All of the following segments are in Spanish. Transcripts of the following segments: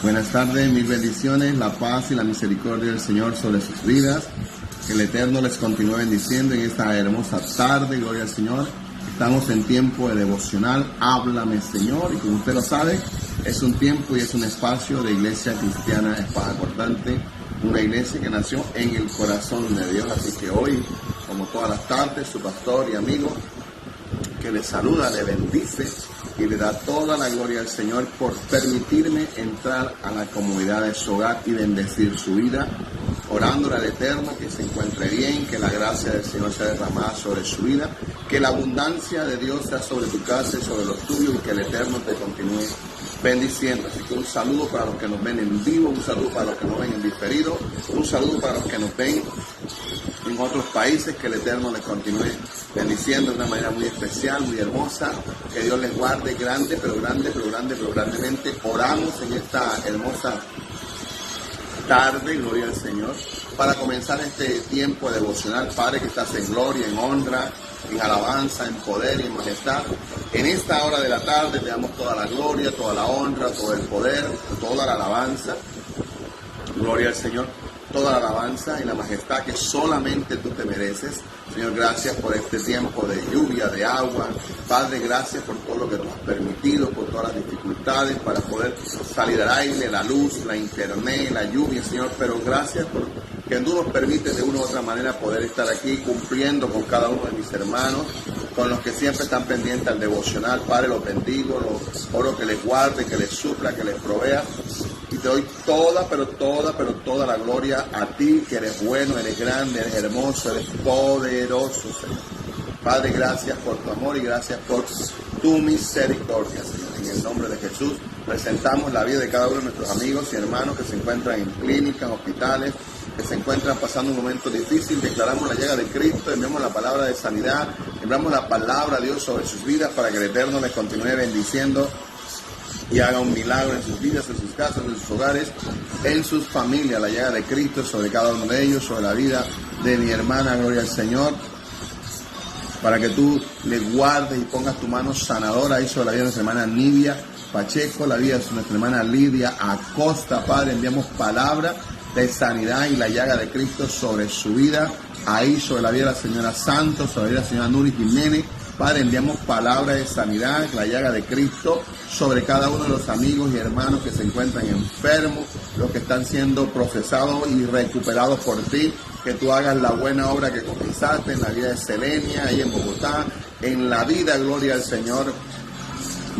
Buenas tardes, mil bendiciones, la paz y la misericordia del Señor sobre sus vidas. Que el Eterno les continúe bendiciendo en esta hermosa tarde, gloria al Señor. Estamos en tiempo de devocional, háblame Señor, y como usted lo sabe, es un tiempo y es un espacio de Iglesia Cristiana Espada Cortante, una iglesia que nació en el corazón de Dios. Así que hoy, como todas las tardes, su pastor y amigo que le saluda, le bendice y le da toda la gloria al Señor por permitirme entrar a la comunidad de su hogar y bendecir su vida, orándole al Eterno que se encuentre bien, que la gracia del Señor sea derramada sobre su vida, que la abundancia de Dios sea sobre tu casa y sobre los tuyos, y que el Eterno te continúe bendiciendo. Así que un saludo para los que nos ven en vivo, un saludo para los que nos ven en diferido, un saludo para los que nos ven en otros países, que el Eterno les continúe bendiciendo de una manera muy especial, muy hermosa, que Dios les guarde grande, pero grandemente. Oramos en esta hermosa tarde, gloria al Señor, para comenzar este tiempo devocional. Padre, que estás en gloria, en honra, en alabanza, en poder y en majestad. En esta hora de la tarde te damos toda la gloria, toda la honra, todo el poder, toda la alabanza. Gloria al Señor. Toda la alabanza y la majestad que solamente tú te mereces. Señor, gracias por este tiempo de lluvia, de agua. Padre, gracias por todo lo que tú has permitido, por todas las dificultades para poder salir al aire, la luz, la internet, la lluvia, Señor. Pero gracias por que tú nos permites de una u otra manera poder estar aquí cumpliendo con cada uno de mis hermanos, con los que siempre están pendientes al devocional. Padre, los bendigo, los oro que les guarde, que les supla, que les provea. Y te doy toda la gloria a ti, que eres bueno, eres grande, eres hermoso, eres poderoso, Señor. Padre, gracias por tu amor y gracias por tu misericordia, Señor. En el nombre de Jesús, presentamos la vida de cada uno de nuestros amigos y hermanos que se encuentran en clínicas, hospitales, que se encuentran pasando un momento difícil. Declaramos la llaga de Cristo, enviamos la palabra de sanidad, enviamos la palabra de Dios sobre sus vidas para que el Eterno les continúe bendiciendo y haga un milagro en sus vidas, en sus casas, en sus hogares, en sus familias. La llaga de Cristo sobre cada uno de ellos, sobre la vida de mi hermana, gloria al Señor, para que tú le guardes y pongas tu mano sanadora ahí sobre la vida de nuestra hermana Nidia Pacheco, la vida de nuestra hermana Lidia Acosta. Padre, enviamos palabra de sanidad y la llaga de Cristo sobre su vida, ahí sobre la vida de la señora Santos, sobre la vida de la señora Nuri Jiménez. Padre, enviamos palabra de sanidad, la llaga de Cristo sobre cada uno de los amigos y hermanos que se encuentran enfermos, los que están siendo procesados y recuperados por ti. Que tú hagas la buena obra que comenzaste en la vida de Selenia, ahí en Bogotá, en la vida, gloria al Señor,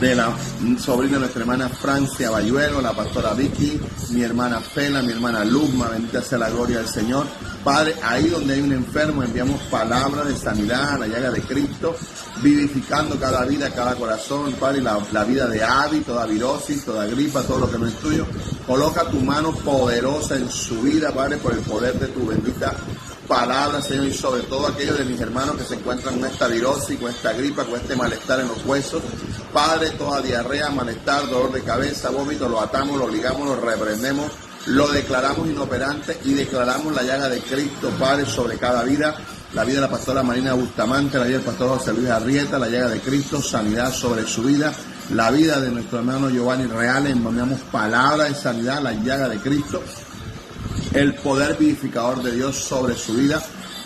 de la sobrina de nuestra hermana Francia Bayuelo, la pastora Vicky, mi hermana Fela, mi hermana Luzma, bendita sea la gloria del Señor. Padre, ahí donde hay un enfermo, enviamos palabra de sanidad, la llaga de Cristo, vivificando cada vida, cada corazón. Padre, la vida de Abby, toda virosis, toda gripa, todo lo que no es tuyo. Coloca tu mano poderosa en su vida, Padre, por el poder de tu bendita palabra, Señor, y sobre todo aquellos de mis hermanos que se encuentran con esta virosis, con esta gripa, con este malestar en los huesos. Padre, toda diarrea, malestar, dolor de cabeza, vómito, lo atamos, lo ligamos, lo reprendemos, lo declaramos inoperante y declaramos la llaga de Cristo, Padre, sobre cada vida. La vida de la pastora Marina Bustamante, la vida del pastor José Luis Arrieta, la llaga de Cristo, sanidad sobre su vida. La vida de nuestro hermano Giovanni Reales, enviamos palabra de sanidad, la llaga de Cristo. El poder vivificador de Dios sobre su vida.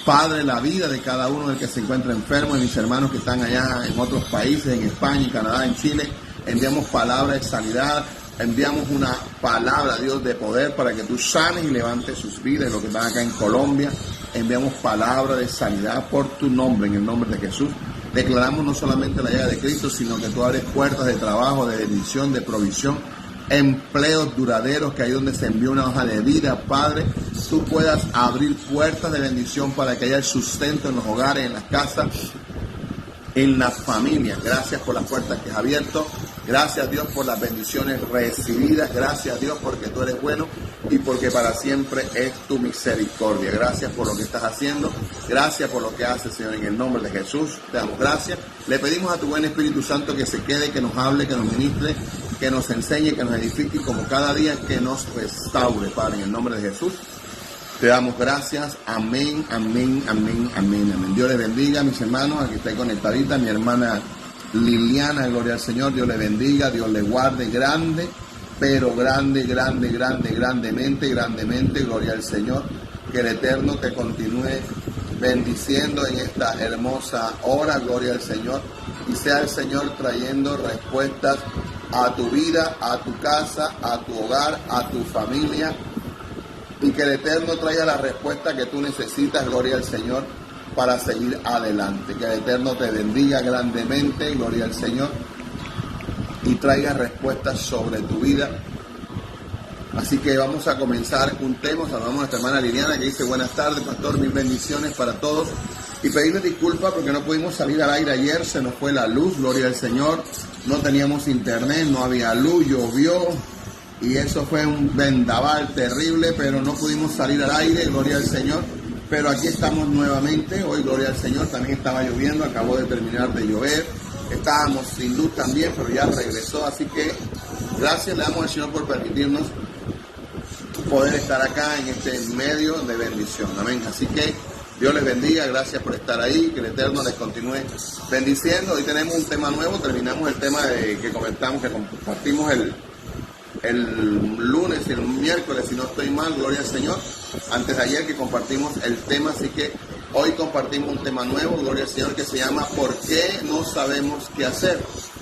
Padre, la vida de cada uno del que se encuentra enfermo, de mis hermanos que están allá en otros países, en España, en Canadá, en Chile. Enviamos palabra de sanidad, enviamos una palabra, Dios, de poder para que tú sanes y levantes sus vidas. Los que están acá en Colombia, enviamos palabra de sanidad por tu nombre, en el nombre de Jesús. Declaramos no solamente la llaga de Cristo, sino que tú abres puertas de trabajo, de bendición, de provisión, empleos duraderos, que ahí donde se envió una hoja de vida, Padre, tú puedas abrir puertas de bendición para que haya sustento en los hogares, en las casas, en las familias. Gracias por las puertas que has abierto. Gracias, Dios, por las bendiciones recibidas. Gracias, Dios, porque tú eres bueno y porque para siempre es tu misericordia. Gracias por lo que estás haciendo. Gracias por lo que haces, Señor, en el nombre de Jesús. Te damos gracias. Le pedimos a tu buen Espíritu Santo que se quede, que nos hable, que nos ministre, que nos enseñe, que nos edifique, como cada día que nos restaure, Padre, en el nombre de Jesús. Te damos gracias. Amén, amén, amén, amén, amén. Dios les bendiga, mis hermanos. Aquí está conectadita mi hermana Liliana, gloria al Señor. Dios le bendiga, Dios le guarde grande pero grandemente, gloria al Señor. Que el Eterno te continúe bendiciendo en esta hermosa hora, gloria al Señor, y sea el Señor trayendo respuestas a tu vida, a tu casa, a tu hogar, a tu familia, y que el Eterno traiga la respuesta que tú necesitas, gloria al Señor, para seguir adelante. Que el Eterno te bendiga grandemente, gloria al Señor, y traiga respuestas sobre tu vida. Así que vamos a comenzar un tema. Saludamos a nuestra hermana Liliana, que dice: buenas tardes, pastor, mil bendiciones para todos. Y pedirle disculpas porque no pudimos salir al aire ayer, se nos fue la luz, gloria al Señor. No teníamos internet, no había luz, llovió, y eso fue un vendaval terrible, pero no pudimos salir al aire, gloria al Señor. Pero aquí estamos nuevamente, hoy, gloria al Señor. También estaba lloviendo, acabó de terminar de llover. Estábamos sin luz también, pero ya regresó, así que gracias le damos al Señor por permitirnos poder estar acá en este medio de bendición. Amén. Así que Dios les bendiga, gracias por estar ahí, que el Eterno les continúe bendiciendo. Hoy tenemos un tema nuevo, terminamos el tema que compartimos el lunes y el miércoles, si no estoy mal, gloria al Señor. Antes de ayer que compartimos el tema, así que hoy compartimos un tema nuevo, gloria al Señor, que se llama ¿por qué no sabemos qué hacer?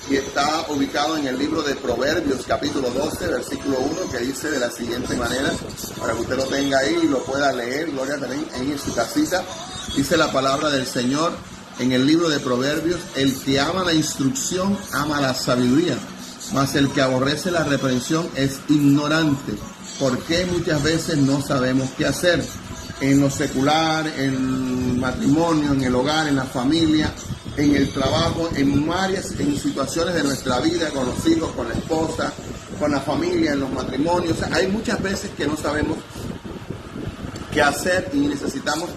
Y está ubicado en el libro de Proverbios, capítulo 12, versículo 1, que dice de la siguiente manera, para que usted lo tenga ahí y lo pueda leer, gloria también en su casita. Dice la palabra del Señor en el libro de Proverbios: el que ama la instrucción ama la sabiduría, mas el que aborrece la reprensión es ignorante. ¿Por qué muchas veces no sabemos qué hacer? En lo secular, en el matrimonio, en el hogar, en la familia, en el trabajo, en áreas, en situaciones de nuestra vida, con los hijos, con la esposa, con la familia, en los matrimonios. O sea, hay muchas veces que no sabemos qué hacer y necesitamos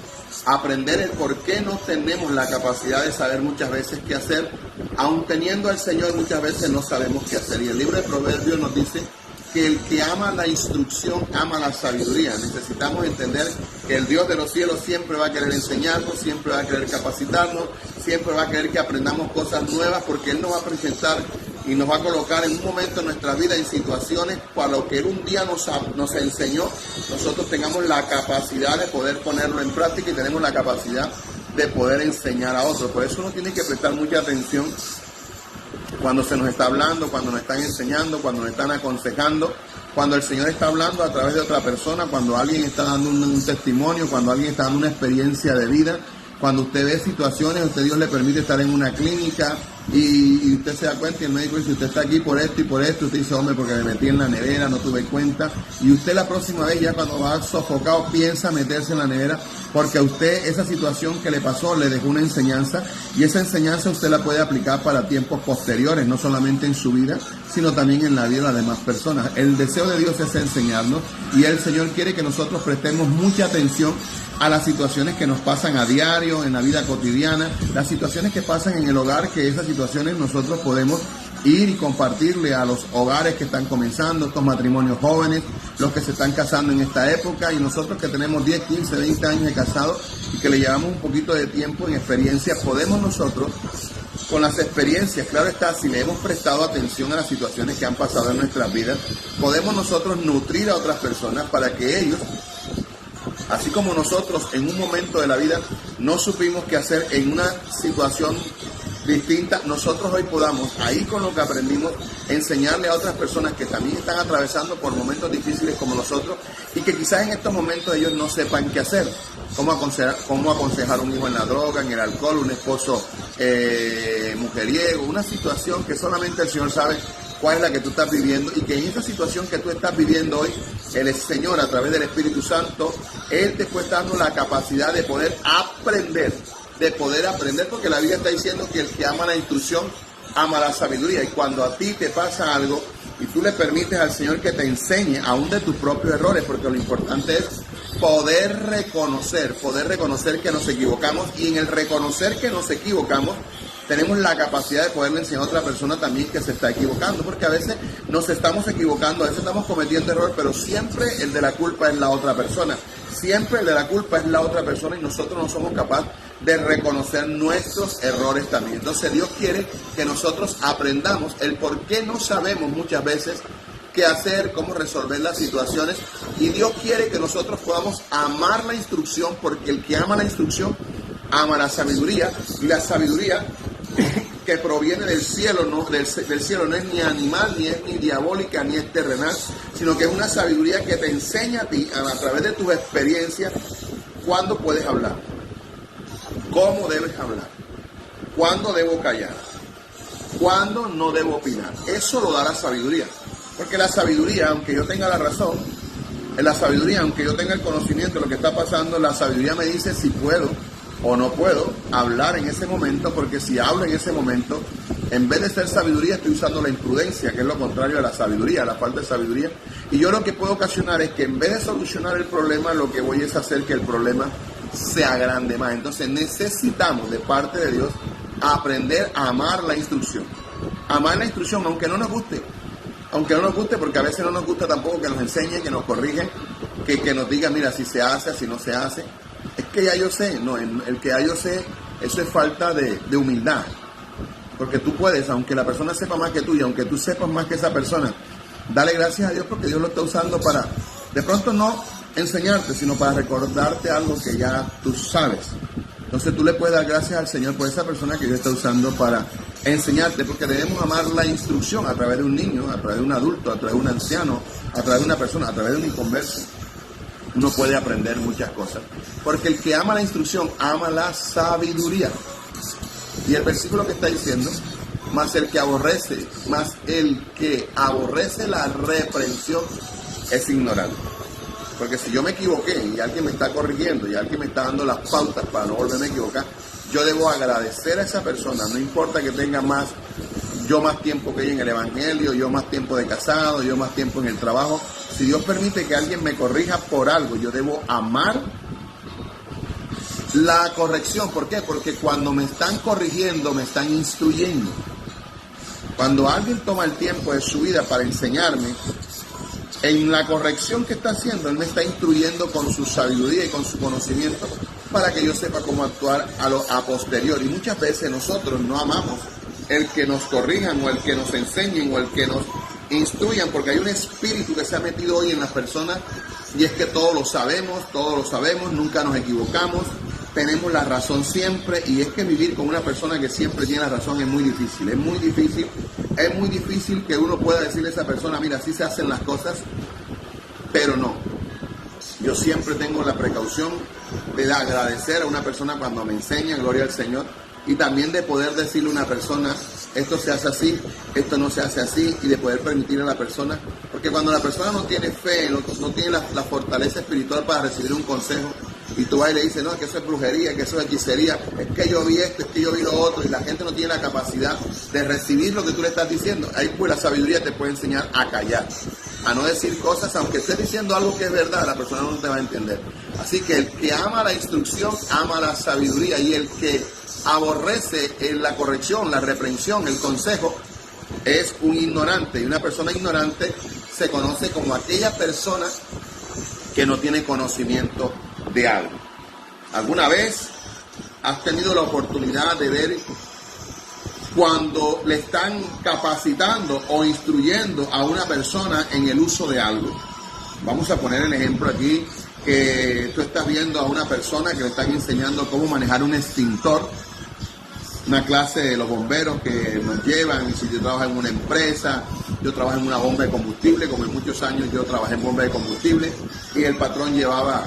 aprender el por qué no tenemos la capacidad de saber muchas veces qué hacer. Aun teniendo al Señor, muchas veces no sabemos qué hacer. Y el libro de Proverbios nos dice que el que ama la instrucción ama la sabiduría. Necesitamos entender que el Dios de los cielos siempre va a querer enseñarnos, siempre va a querer capacitarnos, siempre va a querer que aprendamos cosas nuevas, porque Él nos va a presentar y nos va a colocar en un momento en nuestra vida en situaciones para lo que Él un día nos enseñó, nosotros tengamos la capacidad de poder ponerlo en práctica y tenemos la capacidad de poder enseñar a otros. Por eso uno tiene que prestar mucha atención cuando se nos está hablando, cuando nos están enseñando, cuando nos están aconsejando, cuando el Señor está hablando a través de otra persona, cuando alguien está dando un testimonio, cuando alguien está dando una experiencia de vida, cuando usted ve situaciones, usted Dios le permite estar en una clínica y usted se da cuenta y el médico dice: usted está aquí por esto y por esto. Usted dice: hombre, porque me metí en la nevera, no tuve cuenta. Y usted la próxima vez, ya cuando va sofocado, piensa meterse en la nevera, porque a usted esa situación que le pasó le dejó una enseñanza, y esa enseñanza usted la puede aplicar para tiempos posteriores, no solamente en su vida, sino también en la vida de las demás personas. El deseo de Dios es enseñarnos, y el Señor quiere que nosotros prestemos mucha atención a las situaciones que nos pasan a diario, en la vida cotidiana, las situaciones que pasan en el hogar, que esas situaciones nosotros podemos ir y compartirle a los hogares que están comenzando, estos matrimonios jóvenes, los que se están casando en esta época, y nosotros que tenemos 10, 15, 20 años de casados y que le llevamos un poquito de tiempo en experiencia, podemos nosotros, con las experiencias, claro está, si le hemos prestado atención a las situaciones que han pasado en nuestras vidas, podemos nosotros nutrir a otras personas para que ellos, así como nosotros en un momento de la vida no supimos qué hacer en una situación distinta, nosotros hoy podamos, ahí con lo que aprendimos, enseñarle a otras personas que también están atravesando por momentos difíciles como nosotros, y que quizás en estos momentos ellos no sepan qué hacer. Cómo aconsejar a un hijo en la droga, en el alcohol, un esposo mujeriego, una situación que solamente el Señor sabe cuál es la que tú estás viviendo, y que en esa situación que tú estás viviendo hoy, el Señor, a través del Espíritu Santo, Él te está dando la capacidad de poder aprender, porque la Biblia está diciendo que el que ama la instrucción ama la sabiduría. Y cuando a ti te pasa algo y tú le permites al Señor que te enseñe aún de tus propios errores, porque lo importante es poder reconocer que nos equivocamos, y en el reconocer que nos equivocamos tenemos la capacidad de poderle enseñar a otra persona también que se está equivocando, porque a veces nos estamos equivocando, a veces estamos cometiendo errores, pero siempre el de la culpa es la otra persona, siempre el de la culpa es la otra persona, y nosotros no somos capaces de reconocer nuestros errores también. Entonces Dios quiere que nosotros aprendamos el por qué no sabemos muchas veces qué hacer, cómo resolver las situaciones. Y Dios quiere que nosotros podamos amar la instrucción, porque el que ama la instrucción ama la sabiduría. Y la sabiduría que proviene del cielo, del cielo no es ni animal, ni es ni diabólica, ni es terrenal, sino que es una sabiduría que te enseña a ti, a través de tus experiencias, cuándo puedes hablar, cómo debes hablar, cuándo debo callar, cuándo no debo opinar. Eso lo da la sabiduría. Porque la sabiduría, aunque yo tenga la razón, en la sabiduría, aunque yo tenga el conocimiento de lo que está pasando, la sabiduría me dice si puedo o no puedo hablar en ese momento, porque si hablo en ese momento, en vez de ser sabiduría, estoy usando la imprudencia, que es lo contrario a la sabiduría, la falta de sabiduría. Y yo lo que puedo ocasionar es que en vez de solucionar el problema, lo que voy es hacer que el problema se agrande más. Entonces necesitamos de parte de Dios aprender a amar la instrucción. Amar la instrucción, aunque no nos guste. Aunque no nos guste, porque a veces no nos gusta tampoco que nos enseñe, que nos corrige, que nos diga, mira, si se hace, si no se hace. Es que ya yo sé, no, el que ya yo sé, eso es falta de humildad. Porque tú puedes, aunque la persona sepa más que tú y aunque tú sepas más que esa persona, dale gracias a Dios porque Dios lo está usando para, de pronto no enseñarte, sino para recordarte algo que ya tú sabes. Entonces tú le puedes dar gracias al Señor por esa persona que Dios está usando para enseñarte, porque debemos amar la instrucción a través de un niño, a través de un adulto, a través de un anciano, a través de una persona, a través de un inconverso. Uno puede aprender muchas cosas, porque el que ama la instrucción ama la sabiduría. Y el versículo que está diciendo, más el que aborrece la reprensión es ignorante. Porque si yo me equivoqué y alguien me está corrigiendo y alguien me está dando las pautas para no volverme a equivocar, yo debo agradecer a esa persona, no importa que tenga más tiempo que ella en el evangelio, yo más tiempo de casado, yo más tiempo en el trabajo. Si Dios permite que alguien me corrija por algo, yo debo amar la corrección. ¿Por qué? Porque cuando me están corrigiendo, me están instruyendo. Cuando alguien toma el tiempo de su vida para enseñarme, en la corrección que está haciendo, él me está instruyendo con su sabiduría y con su conocimiento para que yo sepa cómo actuar a posteriori. Y muchas veces nosotros no amamos el que nos corrijan o el que nos enseñen o el que nos instruyan, porque hay un espíritu que se ha metido hoy en las personas y es que todos lo sabemos, nunca nos equivocamos, tenemos la razón siempre, y es que vivir con una persona que siempre tiene la razón es muy difícil, es muy difícil que uno pueda decirle a esa persona, mira, así se hacen las cosas, pero no. Yo siempre tengo la precaución de agradecer a una persona cuando me enseña, gloria al Señor, y también de poder decirle a una persona, esto se hace así, esto no se hace así, y de poder permitirle a la persona, porque cuando la persona no tiene fe, no tiene la fortaleza espiritual para recibir un consejo, y tú vas y le dices, no, que eso es brujería, que eso es hechicería, es que yo vi esto, es que yo vi lo otro, y la gente no tiene la capacidad de recibir lo que tú le estás diciendo, ahí pues la sabiduría te puede enseñar a callar, a no decir cosas, aunque estés diciendo algo que es verdad, la persona no te va a entender. Así que el que ama la instrucción, ama la sabiduría, y el que aborrece la corrección, la reprensión, el consejo, es un ignorante. Y una persona ignorante se conoce como aquella persona que no tiene conocimiento de algo. ¿Alguna vez has tenido la oportunidad de ver cuando le están capacitando o instruyendo a una persona en el uso de algo? Vamos a poner el ejemplo aquí, que tú estás viendo a una persona que le están enseñando cómo manejar un extintor, una clase de los bomberos que nos llevan. Y si yo trabajo en una empresa, yo trabajo en una bomba de combustible, como en muchos años yo trabajé en bomba de combustible, y el patrón llevaba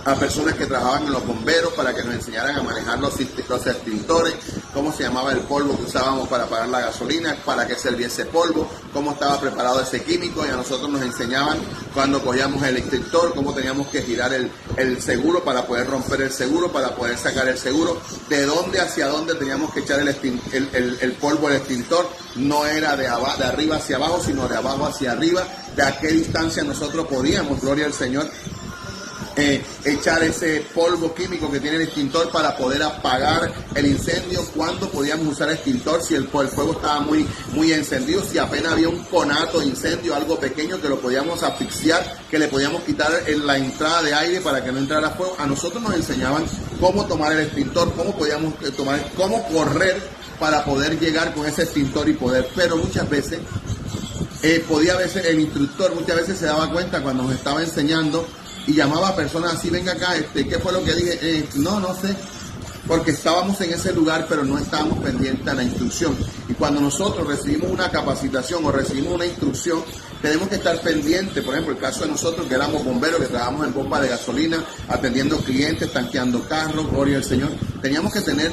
a personas que trabajaban en los bomberos para que nos enseñaran a manejar los extintores, cómo se llamaba el polvo que usábamos para apagar la gasolina, para qué servía ese polvo, cómo estaba preparado ese químico, y a nosotros nos enseñaban cuando cogíamos el extintor, cómo teníamos que girar el seguro para poder romper el seguro, para poder sacar el seguro, de dónde hacia dónde teníamos que echar el polvo del extintor, no era de arriba hacia abajo, sino de abajo hacia arriba, de a qué distancia nosotros podíamos, gloria al Señor, echar ese polvo químico que tiene el extintor para poder apagar el incendio, cuándo podíamos usar el extintor, si el fuego estaba muy encendido, si apenas había un conato de incendio, algo pequeño que lo podíamos asfixiar, que le podíamos quitar la entrada de aire para que no entrara fuego. A nosotros nos enseñaban cómo tomar el extintor, cómo podíamos cómo correr para poder llegar con ese extintor y poder, pero muchas veces Podía veces, el instructor muchas veces se daba cuenta cuando nos estaba enseñando y llamaba a personas así, venga acá, ¿qué fue lo que dije? No sé, porque estábamos en ese lugar, pero no estábamos pendientes a la instrucción. Y cuando nosotros recibimos una capacitación o recibimos una instrucción, tenemos que estar pendientes. Por ejemplo, el caso de nosotros que éramos bomberos, que trabajamos en bomba de gasolina, atendiendo clientes, tanqueando carros, gloria al Señor, teníamos que tener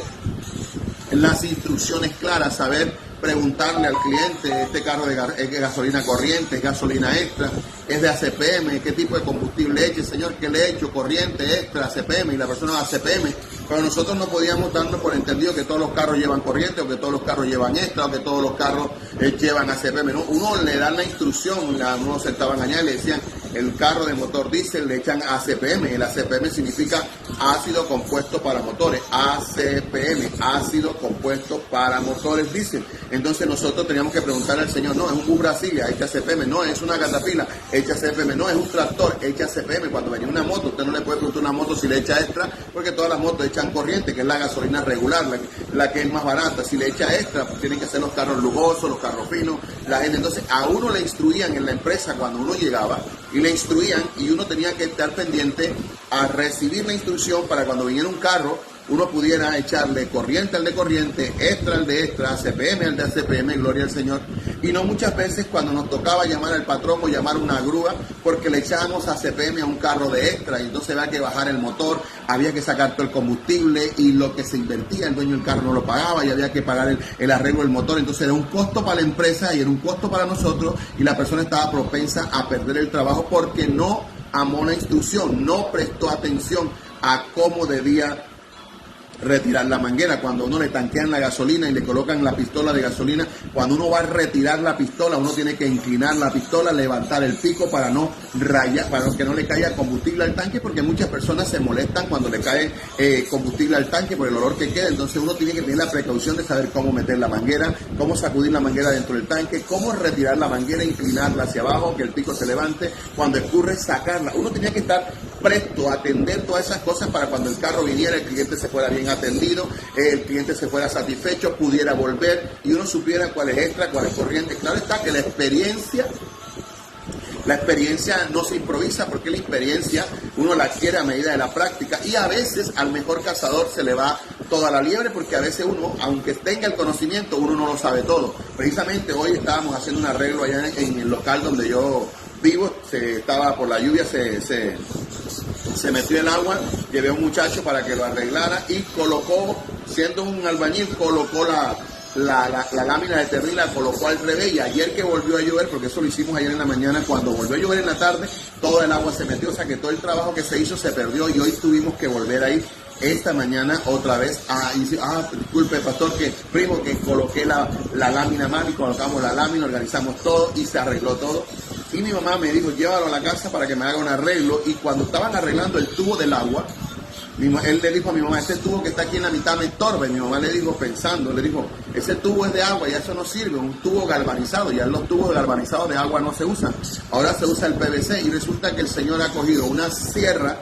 las instrucciones claras, saber preguntarle al cliente, este carro es de gasolina corriente, es gasolina extra, es de ACPM, qué tipo de combustible eche, señor, qué le echo, corriente, extra, ACPM, y la persona ACPM, pero nosotros no podíamos darnos por entendido que todos los carros llevan corriente, o que todos los carros llevan extra, o que todos los carros llevan ACPM, ¿no? Uno le da la instrucción, uno se estaba engañando, le decían, el carro de motor diésel le echan ACPM, el ACPM significa ácido compuesto para motores, ACPM, ácido compuesto para motores diésel. Entonces nosotros teníamos que preguntarle al Señor, no, es un bus Brasilia, echa ACPM, no, es una Caterpillar, echa ACPM, no, es un tractor, echa ACPM. Cuando venía una moto, usted no le puede preguntar a una moto si le echa extra, porque todas las motos echan corriente, que es la gasolina regular, la que es más barata. Si le echa extra, pues tienen que ser los carros lujosos, los carros finos, la gente. Entonces a uno le instruían en la empresa cuando uno llegaba, y le instruían, y uno tenía que estar pendiente a recibir la instrucción para cuando viniera un carro, uno pudiera echarle corriente al de corriente, extra al de extra, ACPM al de ACPM, gloria al Señor. Y no muchas veces cuando nos tocaba llamar al patrón o llamar una grúa, porque le echábamos ACPM a un carro de extra, y entonces había que bajar el motor, había que sacar todo el combustible, y lo que se invertía, el dueño del carro no lo pagaba, y había que pagar el arreglo del motor. Entonces era un costo para la empresa y era un costo para nosotros, y la persona estaba propensa a perder el trabajo porque no amó la instrucción, no prestó atención a cómo debía retirar la manguera. Cuando uno le tanquean la gasolina y le colocan la pistola de gasolina, cuando uno va a retirar la pistola, uno tiene que inclinar la pistola, levantar el pico para no rayar, para que no le caiga combustible al tanque, porque muchas personas se molestan cuando le cae combustible al tanque por el olor que queda. Entonces uno tiene que tener la precaución de saber cómo meter la manguera, cómo sacudir la manguera dentro del tanque, cómo retirar la manguera, inclinarla hacia abajo, que el pico se levante, cuando escurre, sacarla. Uno tenía que estar presto a atender todas esas cosas para cuando el carro viniera, el cliente se fuera bien atendido, el cliente se fuera satisfecho, pudiera volver y uno supiera cuál es extra, cuál es corriente. Claro está que la experiencia no se improvisa, porque la experiencia uno la adquiere a medida de la práctica, y a veces al mejor cazador se le va toda la liebre, porque a veces uno, aunque tenga el conocimiento, uno no lo sabe todo. Precisamente hoy estábamos haciendo un arreglo allá en el local donde yo vivo, estaba por la lluvia, se metió el agua, llevé a un muchacho para que lo arreglara y colocó, siendo un albañil, colocó la lámina de terril, la colocó al revés, y ayer que volvió a llover, porque eso lo hicimos ayer en la mañana, cuando volvió a llover en la tarde, todo el agua se metió, o sea que todo el trabajo que se hizo se perdió, y hoy tuvimos que volver a ir esta mañana otra vez disculpe pastor, que coloqué la lámina mal, y colocamos la lámina, organizamos todo y se arregló todo. Y mi mamá me dijo, llévalo a la casa para que me haga un arreglo. Y cuando estaban arreglando el tubo del agua, él le dijo a mi mamá, ese tubo que está aquí en la mitad me estorba. Y mi mamá le dijo, pensando, le dijo, ese tubo es de agua, ya eso no sirve, un tubo galvanizado, ya los tubos galvanizados de agua no se usan, ahora se usa el PVC. Y resulta que el señor ha cogido una sierra,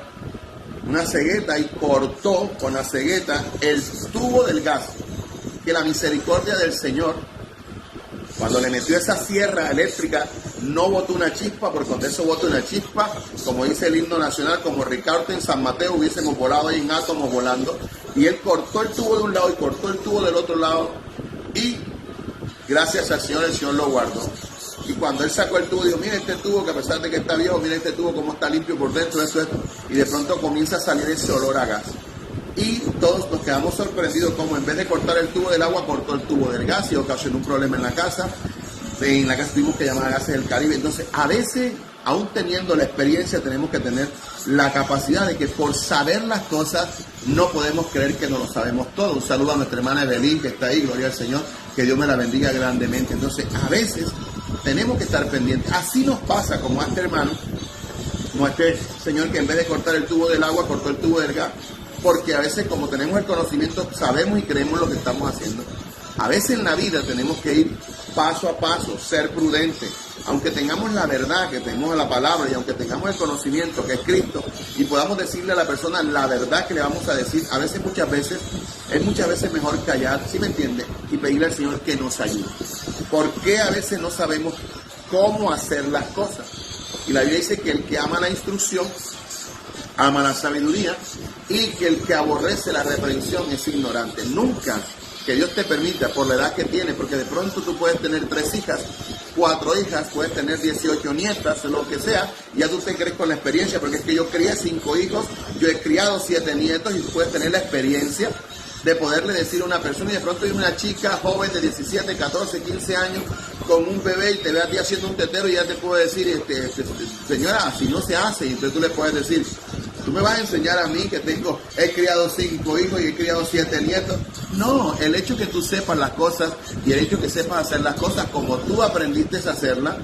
una cegueta, y cortó con la cegueta el tubo del gas. Que la misericordia del Señor, cuando le metió esa sierra eléctrica, no botó una chispa, porque cuando eso bota una chispa, como dice el himno nacional, como Ricardo en San Mateo, hubiésemos volado ahí en átomos volando. Y él cortó el tubo de un lado y cortó el tubo del otro lado, y gracias al Señor, el Señor lo guardó. Y cuando él sacó el tubo, dijo, mira este tubo, que a pesar de que está viejo, mira este tubo cómo está limpio por dentro, esto. Y de pronto comienza a salir ese olor a gas. Y todos nos quedamos sorprendidos como en vez de cortar el tubo del agua, cortó el tubo del gas y ocasionó un problema en la casa. En la casa tuvimos que llamar a Gases del Caribe. Entonces, a veces, aún teniendo la experiencia, tenemos que tener la capacidad de que por saber las cosas, no podemos creer que no lo sabemos todo. Un saludo a nuestra hermana Evelyn, que está ahí, gloria al Señor, que Dios me la bendiga grandemente. Entonces, a veces tenemos que estar pendientes. Así nos pasa como a este hermano, como a este señor que en vez de cortar el tubo del agua, cortó el tubo del gas. Porque a veces, como tenemos el conocimiento, sabemos y creemos lo que estamos haciendo. A veces en la vida tenemos que ir paso a paso, ser prudentes. Aunque tengamos la verdad, que tenemos la palabra, y aunque tengamos el conocimiento que es Cristo, y podamos decirle a la persona la verdad que le vamos a decir, a veces, es muchas veces mejor callar, ¿sí me entiende? Y pedirle al Señor que nos ayude. ¿Por qué a veces no sabemos cómo hacer las cosas. Y la Biblia dice que el que ama la instrucción, ama la sabiduría, y que el que aborrece la reprensión es ignorante. Nunca que Dios te permita, por la edad que tienes, porque de pronto tú puedes tener 3 hijas, 4 hijas, puedes tener 18 nietas, lo que sea, y ya tú te crees con la experiencia, porque es que yo crié 5 hijos, yo he criado 7 nietos, y tú puedes tener la experiencia de poderle decir a una persona, y de pronto hay una chica joven de 17, 14, 15 años, con un bebé, y te ve a ti haciendo un tetero, y ya te puede decir, señora, así no se hace, y entonces tú le puedes decir, tú me vas a enseñar a mí que he criado 5 hijos y he criado 7 nietos. No, el hecho que tú sepas las cosas y el hecho que sepas hacer las cosas como tú aprendiste a hacerlas,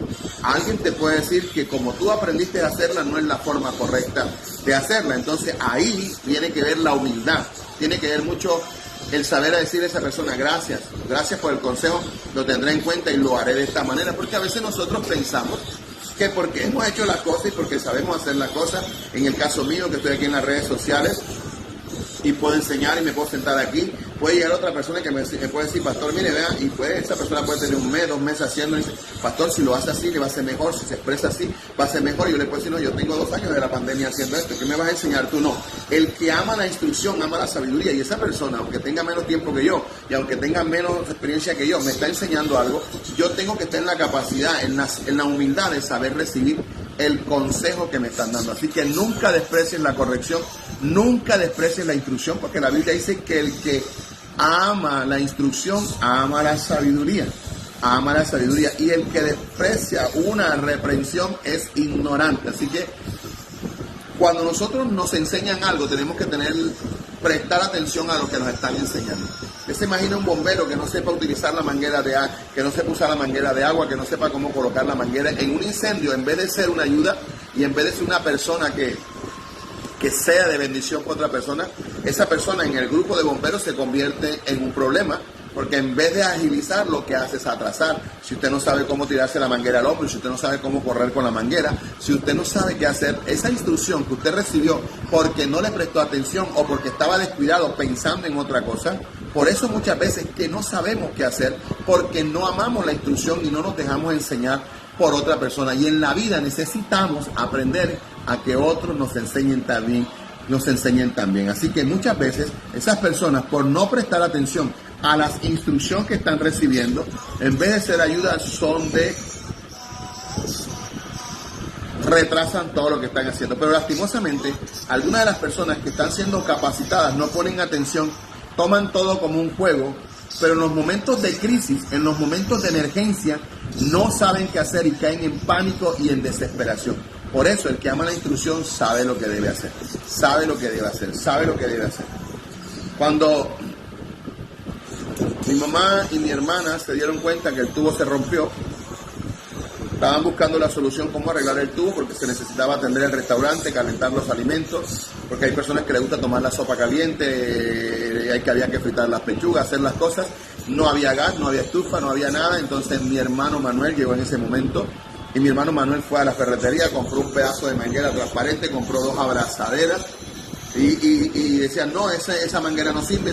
alguien te puede decir que como tú aprendiste a hacerlas no es la forma correcta de hacerla. Entonces ahí tiene que ver la humildad, tiene que ver mucho el saber a decirle a esa persona, gracias por el consejo, lo tendré en cuenta y lo haré de esta manera, porque a veces nosotros pensamos que porque hemos hecho las cosas y porque sabemos hacer las cosas, en el caso mío que estoy aquí en las redes sociales y puedo enseñar y me puedo sentar aquí, puede llegar otra persona que me puede decir, pastor, mire, vea, y esa persona puede tener 1 mes, 2 meses haciendo, y dice, pastor, si lo hace así, le va a ser mejor, si se expresa así, va a ser mejor. Y yo le puedo decir, no, yo tengo 2 años de la pandemia haciendo esto, ¿qué me vas a enseñar tú? No, el que ama la instrucción, ama la sabiduría, y esa persona, aunque tenga menos tiempo que yo, y aunque tenga menos experiencia que yo, me está enseñando algo, yo tengo que estar en la capacidad, en la humildad de saber recibir el consejo que me están dando. Así que nunca desprecies la corrección, nunca desprecies la instrucción, porque la Biblia dice que el que ama la instrucción, ama la sabiduría, y el que desprecia una reprensión es ignorante. Así que cuando nosotros nos enseñan algo, tenemos que prestar atención a lo que nos están enseñando. Usted se imagina un bombero que no sepa utilizar la manguera de agua, que no sepa usar la manguera de agua, que no sepa cómo colocar la manguera en un incendio, en vez de ser una ayuda y en vez de ser una persona que sea de bendición para otra persona, esa persona en el grupo de bomberos se convierte en un problema, porque en vez de agilizar, lo que hace es atrasar. Si usted no sabe cómo tirarse la manguera al hombro, si usted no sabe cómo correr con la manguera, si usted no sabe qué hacer, esa instrucción que usted recibió porque no le prestó atención o porque estaba descuidado pensando en otra cosa, por eso muchas veces que no sabemos qué hacer, porque no amamos la instrucción y no nos dejamos enseñar por otra persona. Y en la vida necesitamos aprender a que otros nos enseñen también. Así que muchas veces esas personas, por no prestar atención a las instrucciones que están recibiendo, en vez de ser ayuda, retrasan todo lo que están haciendo. Pero lastimosamente, algunas de las personas que están siendo capacitadas no ponen atención, toman todo como un juego, pero en los momentos de crisis, en los momentos de emergencia, no saben qué hacer y caen en pánico y en desesperación. Por eso el que ama la instrucción sabe lo que debe hacer, sabe lo que debe hacer. Cuando mi mamá y mi hermana se dieron cuenta que el tubo se rompió, estaban buscando la solución cómo arreglar el tubo, porque se necesitaba atender el restaurante, calentar los alimentos, porque hay personas que les gusta tomar la sopa caliente, había que fritar las pechugas, hacer las cosas. No había gas, no había estufa, no había nada. Entonces mi hermano Manuel llegó en ese momento, y mi hermano Manuel fue a la ferretería, compró un pedazo de manguera transparente, compró 2 abrazaderas, y decían, no, esa manguera no sirve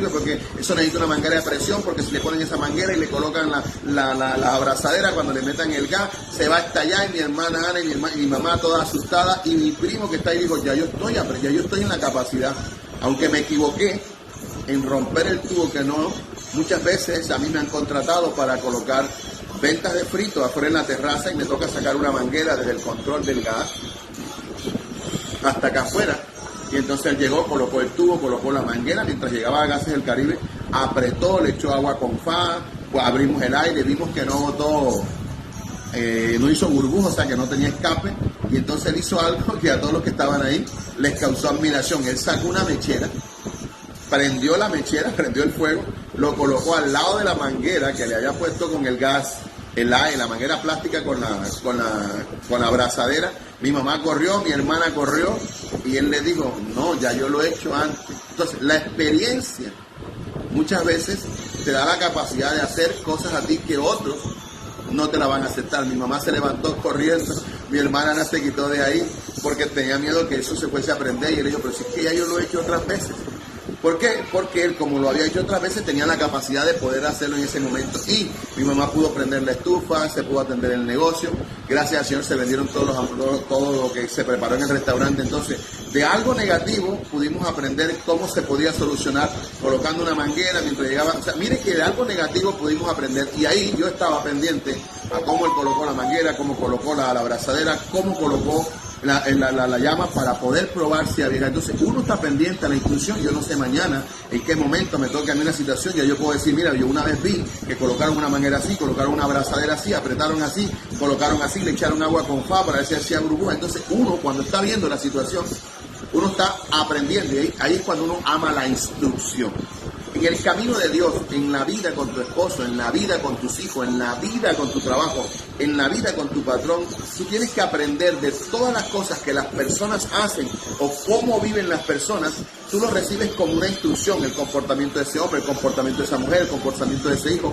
porque eso necesita una manguera de presión, porque si le ponen esa manguera y le colocan la abrazadera, cuando le metan el gas se va a estallar. Y mi hermana Ana y mi mamá toda asustada, y mi primo que está ahí dijo, ya yo estoy en la capacidad, aunque me equivoqué en romper el tubo, que no, muchas veces a mí me han contratado para colocar ventas de frito afuera en la terraza, y me toca sacar una manguera desde el control del gas hasta acá afuera. Y entonces él llegó, colocó el tubo, colocó la manguera, mientras llegaba a Gases del Caribe, apretó, le echó agua con fa, pues abrimos el aire, vimos que no botó, no hizo burbujas, o sea que no tenía escape, y entonces él hizo algo que a todos los que estaban ahí les causó admiración. Él sacó una mechera, prendió el fuego, lo colocó al lado de la manguera que le había puesto con el gas, la manguera plástica con la abrazadera. Mi mamá corrió, mi hermana corrió, y él le dijo, no, ya yo lo he hecho antes. Entonces, la experiencia muchas veces te da la capacidad de hacer cosas a ti que otros no te la van a aceptar. Mi mamá se levantó corriendo, mi hermana Ana se quitó de ahí porque tenía miedo que eso se fuese a aprender, y él dijo, pero si es que ya yo lo he hecho otras veces. ¿Por qué? Porque él, como lo había hecho otras veces, tenía la capacidad de poder hacerlo en ese momento. Y mi mamá pudo prender la estufa, se pudo atender el negocio. Gracias al Señor se vendieron todo lo que se preparó en el restaurante. Entonces, de algo negativo pudimos aprender cómo se podía solucionar colocando una manguera mientras llegaba. O sea, mire que de algo negativo pudimos aprender. Y ahí yo estaba pendiente a cómo él colocó la manguera, cómo colocó la abrazadera, cómo colocó la llama para poder probar si había. Entonces uno está pendiente a la instrucción. Yo no sé mañana en qué momento me toque a mí una situación. Ya yo puedo decir, mira, yo una vez vi que colocaron una manguera así, colocaron una abrazadera así, apretaron así, colocaron así, le echaron agua con fa para ver si hacía burbuja. Entonces uno, cuando está viendo la situación, uno está aprendiendo, y ahí es cuando uno ama la instrucción. En el camino de Dios, en la vida con tu esposo, en la vida con tus hijos, en la vida con tu trabajo, en la vida con tu patrón, tú tienes que aprender de todas las cosas que las personas hacen o cómo viven las personas. Tú lo recibes como una instrucción, el comportamiento de ese hombre, el comportamiento de esa mujer, el comportamiento de ese hijo,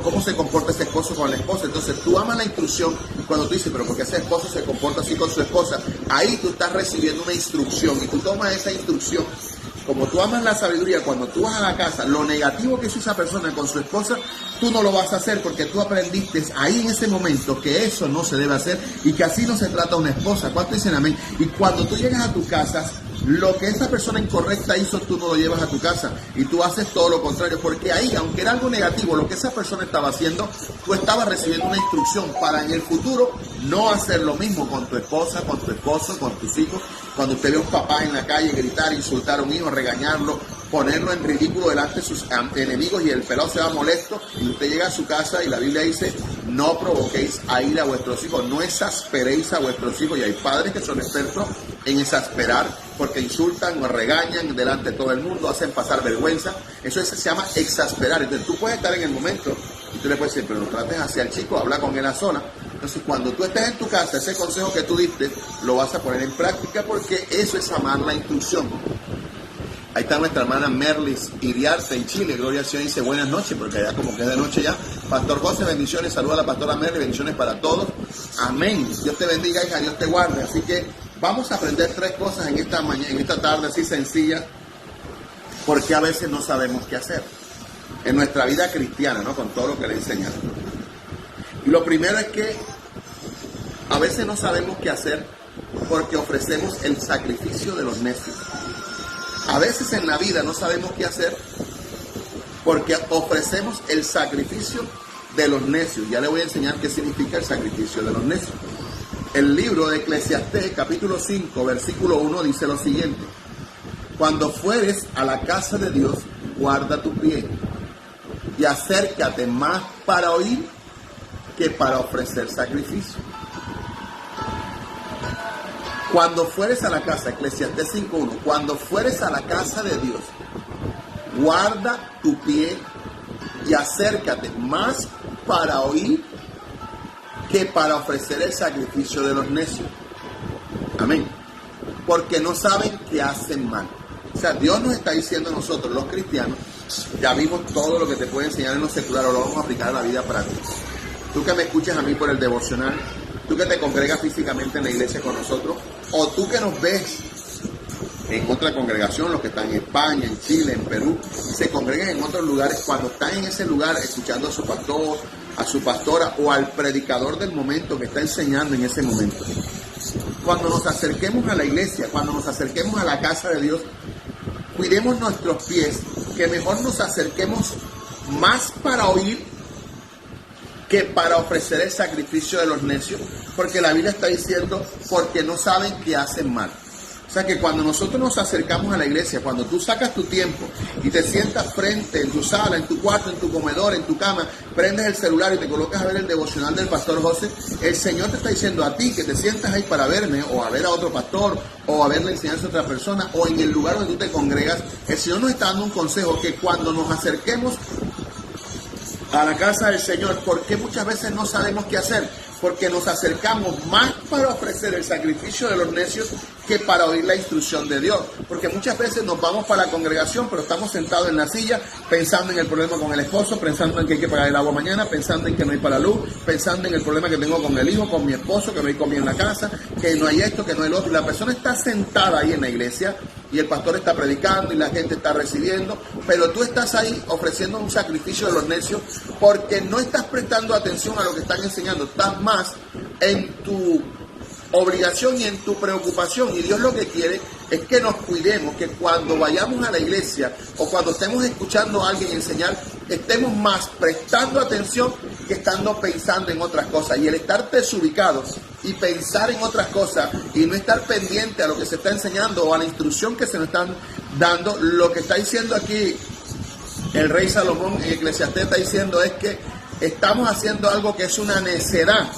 cómo se comporta ese esposo con la esposa. Entonces tú amas la instrucción cuando tú dices, pero porque ese esposo se comporta así con su esposa, ahí tú estás recibiendo una instrucción y tú tomas esa instrucción. Como tú amas la sabiduría, cuando tú vas a la casa, lo negativo que hizo esa persona con su esposa, tú no lo vas a hacer porque tú aprendiste ahí en ese momento que eso no se debe hacer y que así no se trata una esposa. ¿Cuánto dicen amén? Y cuando tú llegas a tu casa, lo que esa persona incorrecta hizo, tú no lo llevas a tu casa y tú haces todo lo contrario, porque ahí, aunque era algo negativo, lo que esa persona estaba haciendo, tú estabas recibiendo una instrucción para en el futuro no hacer lo mismo con tu esposa, con tu esposo, con tus hijos. Cuando usted ve a un papá en la calle gritar, insultar a un hijo, regañarlo, ponerlo en ridículo delante de sus enemigos y el pelado se va molesto y usted llega a su casa y la Biblia dice, no provoquéis a ira a vuestros hijos, no exasperéis a vuestros hijos. Y hay padres que son expertos en exasperar porque insultan o regañan delante de todo el mundo, hacen pasar vergüenza. Eso se llama exasperar. Entonces tú puedes estar en el momento y tú le puedes decir, pero no trates hacia el chico, habla con él a sola. Entonces cuando tú estés en tu casa, ese consejo que tú diste lo vas a poner en práctica porque eso es amar la instrucción. Ahí está nuestra hermana Merlis Iriarte en Chile. Gloria al Señor, dice buenas noches, porque allá como que es de noche ya. Pastor José, bendiciones. Saluda a la pastora Merlis, bendiciones para todos. Amén. Dios te bendiga, hija, Dios te guarde. Así que vamos a aprender 3 cosas en esta tarde así sencilla, porque a veces no sabemos qué hacer en nuestra vida cristiana, ¿no? Con todo lo que le enseñan. Y lo primero es que a veces no sabemos qué hacer porque ofrecemos el sacrificio de los necios. A veces en la vida no sabemos qué hacer porque ofrecemos el sacrificio de los necios. Ya le voy a enseñar qué significa el sacrificio de los necios. El libro de Eclesiastés, capítulo 5, versículo 1, dice lo siguiente. Cuando fueres a la casa de Dios, guarda tu pie y acércate más para oír que para ofrecer sacrificio. Cuando fueres a la casa, Eclesiastés 5.1, cuando fueres a la casa de Dios, guarda tu pie y acércate más para oír que para ofrecer el sacrificio de los necios. Amén. Porque no saben que hacen mal. O sea, Dios nos está diciendo a nosotros, los cristianos, ya vimos todo lo que te puede enseñar en lo secular, o lo vamos a aplicar a la vida práctica. Tú que me escuchas a mí por el devocional, tú que te congregas físicamente en la iglesia con nosotros, o tú que nos ves en otra congregación, los que están en España, en Chile, en Perú, y se congregan en otros lugares, cuando están en ese lugar escuchando a su pastor, a su pastora o al predicador del momento que está enseñando en ese momento. Cuando nos acerquemos a la iglesia, cuando nos acerquemos a la casa de Dios, cuidemos nuestros pies, que mejor nos acerquemos más para oír que para ofrecer el sacrificio de los necios, porque la Biblia está diciendo, porque no saben que hacen mal. O sea que cuando nosotros nos acercamos a la iglesia, cuando tú sacas tu tiempo y te sientas frente en tu sala, en tu cuarto, en tu comedor, en tu cama, prendes el celular y te colocas a ver el devocional del pastor José, el Señor te está diciendo a ti que te sientas ahí para verme o a ver a otro pastor o a ver la enseñanza a otra persona o en el lugar donde tú te congregas, el Señor nos está dando un consejo que cuando nos acerquemos a la casa del Señor, porque muchas veces no sabemos qué hacer, porque nos acercamos más para ofrecer el sacrificio de los necios que para oír la instrucción de Dios, porque muchas veces nos vamos para la congregación, pero estamos sentados en la silla pensando en el problema con el esposo, pensando en que hay que pagar el agua mañana, pensando en que no hay para luz, pensando en el problema que tengo con el hijo, con mi esposo, que no hay comida en la casa, que no hay esto, que no hay lo otro, y la persona está sentada ahí en la iglesia y el pastor está predicando y la gente está recibiendo, pero tú estás ahí ofreciendo un sacrificio de los necios porque no estás prestando atención a lo que están enseñando, estás más en tu obligación y en tu preocupación. Y Dios lo que quiere es que nos cuidemos, que cuando vayamos a la iglesia o cuando estemos escuchando a alguien enseñar, estemos más prestando atención que estando pensando en otras cosas. Y el estar desubicados y pensar en otras cosas y no estar pendiente a lo que se está enseñando o a la instrucción que se nos están dando, lo que está diciendo aquí el rey Salomón en Eclesiastés está diciendo es que estamos haciendo algo que es una necedad.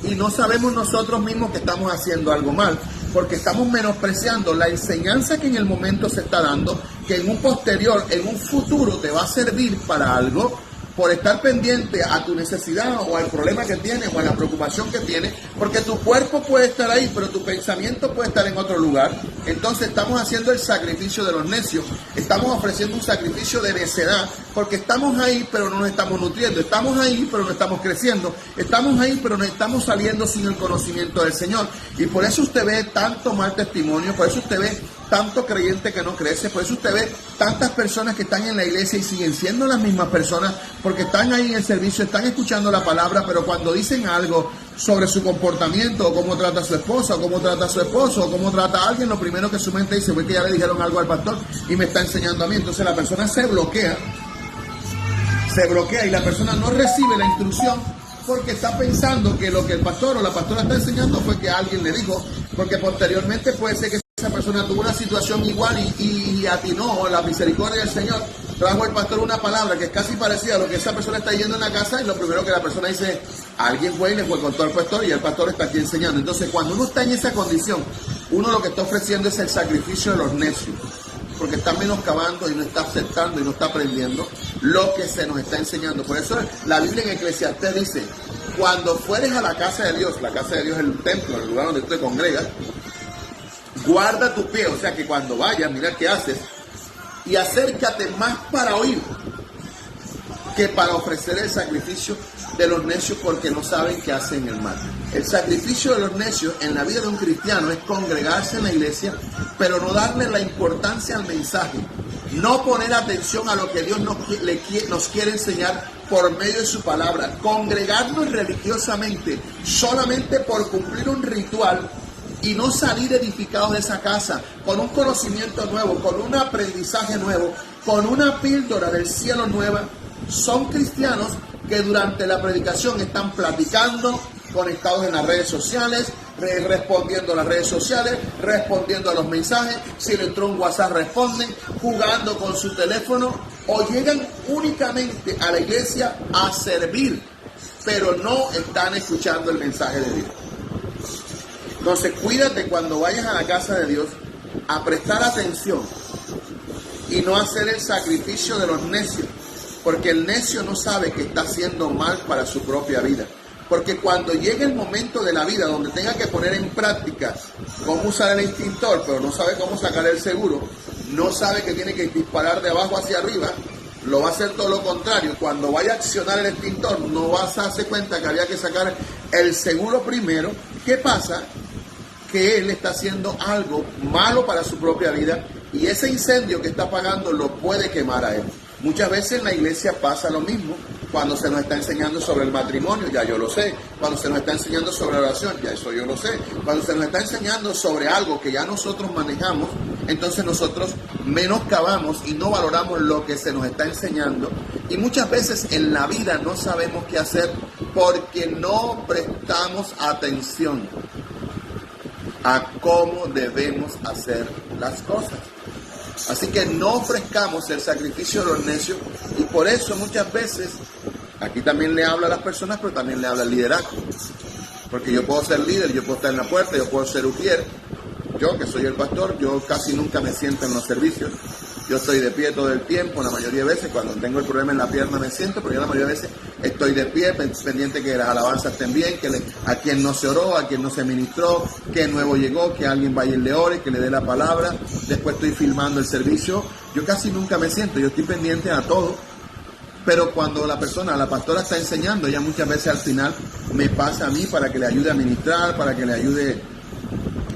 Y no sabemos nosotros mismos que estamos haciendo algo mal, porque estamos menospreciando la enseñanza que en el momento se está dando, que en un posterior, en un futuro te va a servir para algo, por estar pendiente a tu necesidad o al problema que tienes o a la preocupación que tienes, porque tu cuerpo puede estar ahí, pero tu pensamiento puede estar en otro lugar. Entonces estamos haciendo el sacrificio de los necios, estamos ofreciendo un sacrificio de necedad, porque estamos ahí, pero no nos estamos nutriendo, estamos ahí, pero no estamos creciendo, estamos ahí, pero no estamos saliendo sin el conocimiento del Señor. Y por eso usted ve tanto mal testimonio, por eso usted ve tanto creyente que no crece, por eso usted ve tantas personas que están en la iglesia y siguen siendo las mismas personas, porque están ahí en el servicio, están escuchando la palabra, pero cuando dicen algo sobre su comportamiento, o cómo trata a su esposa, o cómo trata a su esposo, o cómo trata a alguien, lo primero que su mente dice fue que ya le dijeron algo al pastor y me está enseñando a mí. Entonces la persona se bloquea y la persona no recibe la instrucción porque está pensando que lo que el pastor o la pastora está enseñando fue que alguien le dijo, porque posteriormente puede ser que esa persona tuvo una situación igual y atinó la misericordia del Señor, trajo al pastor una palabra que es casi parecida a lo que esa persona está yendo en la casa, y lo primero que la persona dice, alguien fue y le fue contó al pastor y el pastor está aquí enseñando. Entonces cuando uno está en esa condición, uno lo que está ofreciendo es el sacrificio de los necios, porque está menoscabando y no está aceptando y no está aprendiendo lo que se nos está enseñando. Por eso la Biblia en Eclesiastés dice, cuando fueres a la casa de Dios es el templo, el lugar donde tú te congregas, guarda tu pie, o sea que cuando vayas, mira qué haces, y acércate más para oír que para ofrecer el sacrificio de los necios, porque no saben que hacen el mal. El sacrificio de los necios en la vida de un cristiano es congregarse en la iglesia, pero no darle la importancia al mensaje, no poner atención a lo que Dios nos quiere enseñar por medio de su palabra, congregarnos religiosamente solamente por cumplir un ritual y no salir edificados de esa casa con un conocimiento nuevo, con un aprendizaje nuevo, con una píldora del cielo nueva. Son cristianos que durante la predicación están platicando, conectados en las redes sociales, respondiendo a las redes sociales, respondiendo a los mensajes, si le entró un WhatsApp responden, jugando con su teléfono, o llegan únicamente a la iglesia a servir, pero no están escuchando el mensaje de Dios. Entonces cuídate cuando vayas a la casa de Dios a prestar atención y no hacer el sacrificio de los necios, porque el necio no sabe que está haciendo mal para su propia vida. Porque cuando llegue el momento de la vida donde tenga que poner en práctica cómo usar el extintor, pero no sabe cómo sacar el seguro, no sabe que tiene que disparar de abajo hacia arriba, lo va a hacer todo lo contrario. Cuando vaya a accionar el extintor, no vas a darse cuenta que había que sacar el seguro primero. ¿Qué pasa? Que él está haciendo algo malo para su propia vida y ese incendio que está apagando lo puede quemar a él. Muchas veces en la iglesia pasa lo mismo. Cuando se nos está enseñando sobre el matrimonio, ya yo lo sé. Cuando se nos está enseñando sobre la oración, ya eso yo lo sé. Cuando se nos está enseñando sobre algo que ya nosotros manejamos, entonces nosotros menoscabamos y no valoramos lo que se nos está enseñando. Y muchas veces en la vida no sabemos qué hacer porque no prestamos atención a cómo debemos hacer las cosas. Así que no ofrezcamos el sacrificio de los necios, y por eso muchas veces, aquí también le habla a las personas, pero también le habla al liderazgo. Porque yo puedo ser líder, yo puedo estar en la puerta, yo puedo ser ujier. Yo, que soy el pastor, yo casi nunca me siento en los servicios. Yo estoy de pie todo el tiempo, la mayoría de veces. Cuando tengo el problema en la pierna me siento, pero yo la mayoría de veces estoy de pie, pendiente que las alabanzas estén bien, a quien no se oró, a quien no se ministró, que nuevo llegó, que alguien vaya y le ore, que le dé la palabra. Después estoy filmando el servicio. Yo casi nunca me siento, yo estoy pendiente a todo. Pero cuando la pastora está enseñando, ella muchas veces al final me pasa a mí para que le ayude a ministrar, para que le ayude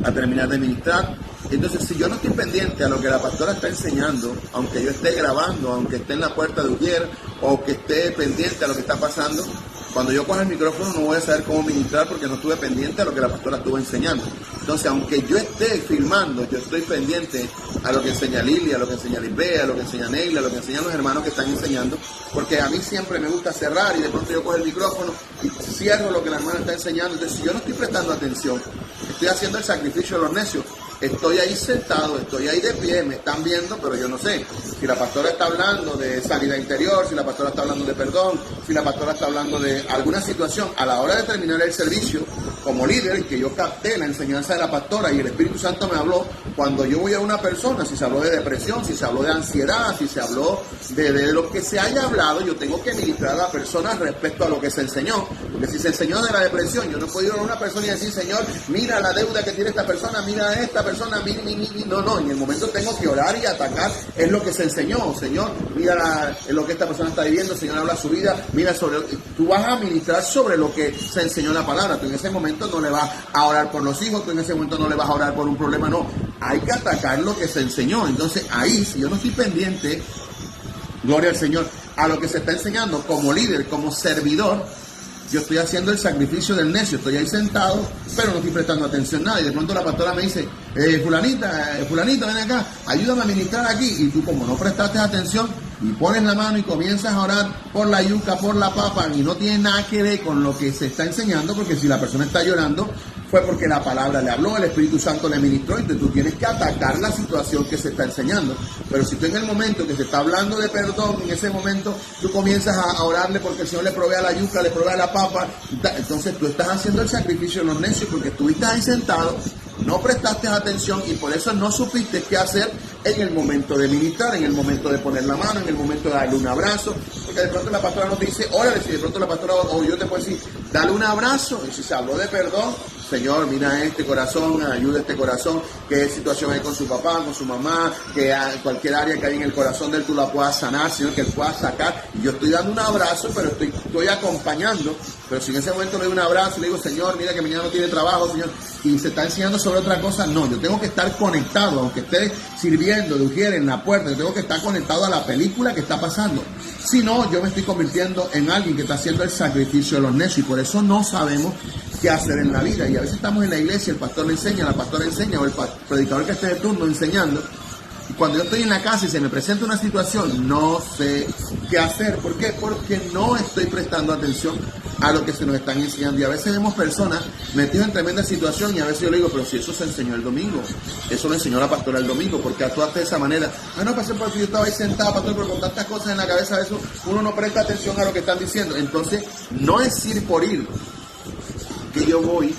a terminar de ministrar. Entonces, si yo no estoy pendiente a lo que la pastora está enseñando, aunque yo esté grabando, aunque esté en la puerta de Ujier, o que esté pendiente a lo que está pasando, cuando yo coja el micrófono no voy a saber cómo ministrar porque no estuve pendiente a lo que la pastora estuvo enseñando. Entonces, aunque yo esté filmando, yo estoy pendiente a lo que enseña Lili, a lo que enseña Lisbeth, a lo que enseña Neila, a lo que enseñan los hermanos que están enseñando, porque a mí siempre me gusta cerrar y de pronto yo cojo el micrófono y cierro lo que la hermana está enseñando. Entonces, si yo no estoy prestando atención, estoy haciendo el sacrificio de los necios. Estoy ahí sentado, estoy ahí de pie, me están viendo, pero yo no sé si la pastora está hablando de sanidad interior, si la pastora está hablando de perdón, si la pastora está hablando de alguna situación. A la hora de terminar el servicio, como líder, que yo capté la enseñanza de la pastora y el Espíritu Santo me habló, cuando yo voy a una persona, si se habló de depresión, si se habló de ansiedad, si se habló de lo que se haya hablado, yo tengo que ministrar a la persona respecto a lo que se enseñó. Porque si se enseñó de la depresión, yo no puedo ir a una persona y decir, Señor, mira la deuda que tiene esta persona, mira esta persona, no, en el momento tengo que orar y atacar, es lo que se enseñó. Señor, mira lo que esta persona está viviendo, Señor, habla su vida, mira tú vas a ministrar sobre lo que se enseñó la palabra. Tú en ese momento no le vas a orar por los hijos, tú en ese momento no le vas a orar por un problema, no, hay que atacar lo que se enseñó. Entonces ahí, si yo no estoy pendiente, gloria al Señor, a lo que se está enseñando como líder, como servidor, yo estoy haciendo el sacrificio del necio, estoy ahí sentado, pero no estoy prestando atención a nada. Y de pronto la pastora me dice, fulanito, ven acá, ayúdame a ministrar aquí. Y tú, como no prestaste atención y pones la mano y comienzas a orar por la yuca, por la papa, y no tiene nada que ver con lo que se está enseñando, porque si la persona está llorando, fue porque la palabra le habló, el Espíritu Santo le ministró, y tú tienes que atacar la situación que se está enseñando. Pero si tú en el momento que se está hablando de perdón, en ese momento tú comienzas a orarle porque el Señor le provee a la yuca, le provee a la papa, entonces tú estás haciendo el sacrificio de los necios porque estuviste ahí sentado, no prestaste atención y por eso no supiste qué hacer en el momento de ministrar, en el momento de poner la mano, en el momento de darle un abrazo, porque de pronto la pastora no te dice, órale, si de pronto la pastora o yo te puedo decir, dale un abrazo, y si se habló de perdón, Señor, mira este corazón, ayuda a este corazón, qué situación hay con su papá, con su mamá, que cualquier área que hay en el corazón de él tú la puedas sanar, Señor, que él pueda sacar. Y yo estoy dando un abrazo, pero estoy acompañando. Pero si en ese momento le doy un abrazo y le digo, Señor, mira que mañana no tiene trabajo, Señor, y se está enseñando sobre otra cosa, no, yo tengo que estar conectado, aunque esté sirviendo de Ujier en la puerta, yo tengo que estar conectado a la película que está pasando. Si no, yo me estoy convirtiendo en alguien que está haciendo el sacrificio de los necios y por eso no sabemos qué hacer en la vida. Y a veces estamos en la iglesia, el pastor le enseña, la pastora enseña, o el predicador que esté de turno enseñando. Y cuando yo estoy en la casa y se me presenta una situación, no sé qué hacer. ¿Por qué? Porque no estoy prestando atención a lo que se nos están enseñando. Y a veces vemos personas metidas en tremenda situación y a veces yo le digo, pero si eso se enseñó el domingo, eso lo enseñó la pastora el domingo, porque actuaste de esa manera. No, pastor, porque yo estaba ahí sentado, pastor, pero con tantas cosas en la cabeza, a eso uno no presta atención a lo que están diciendo. Entonces, no es ir por ir que yo voy,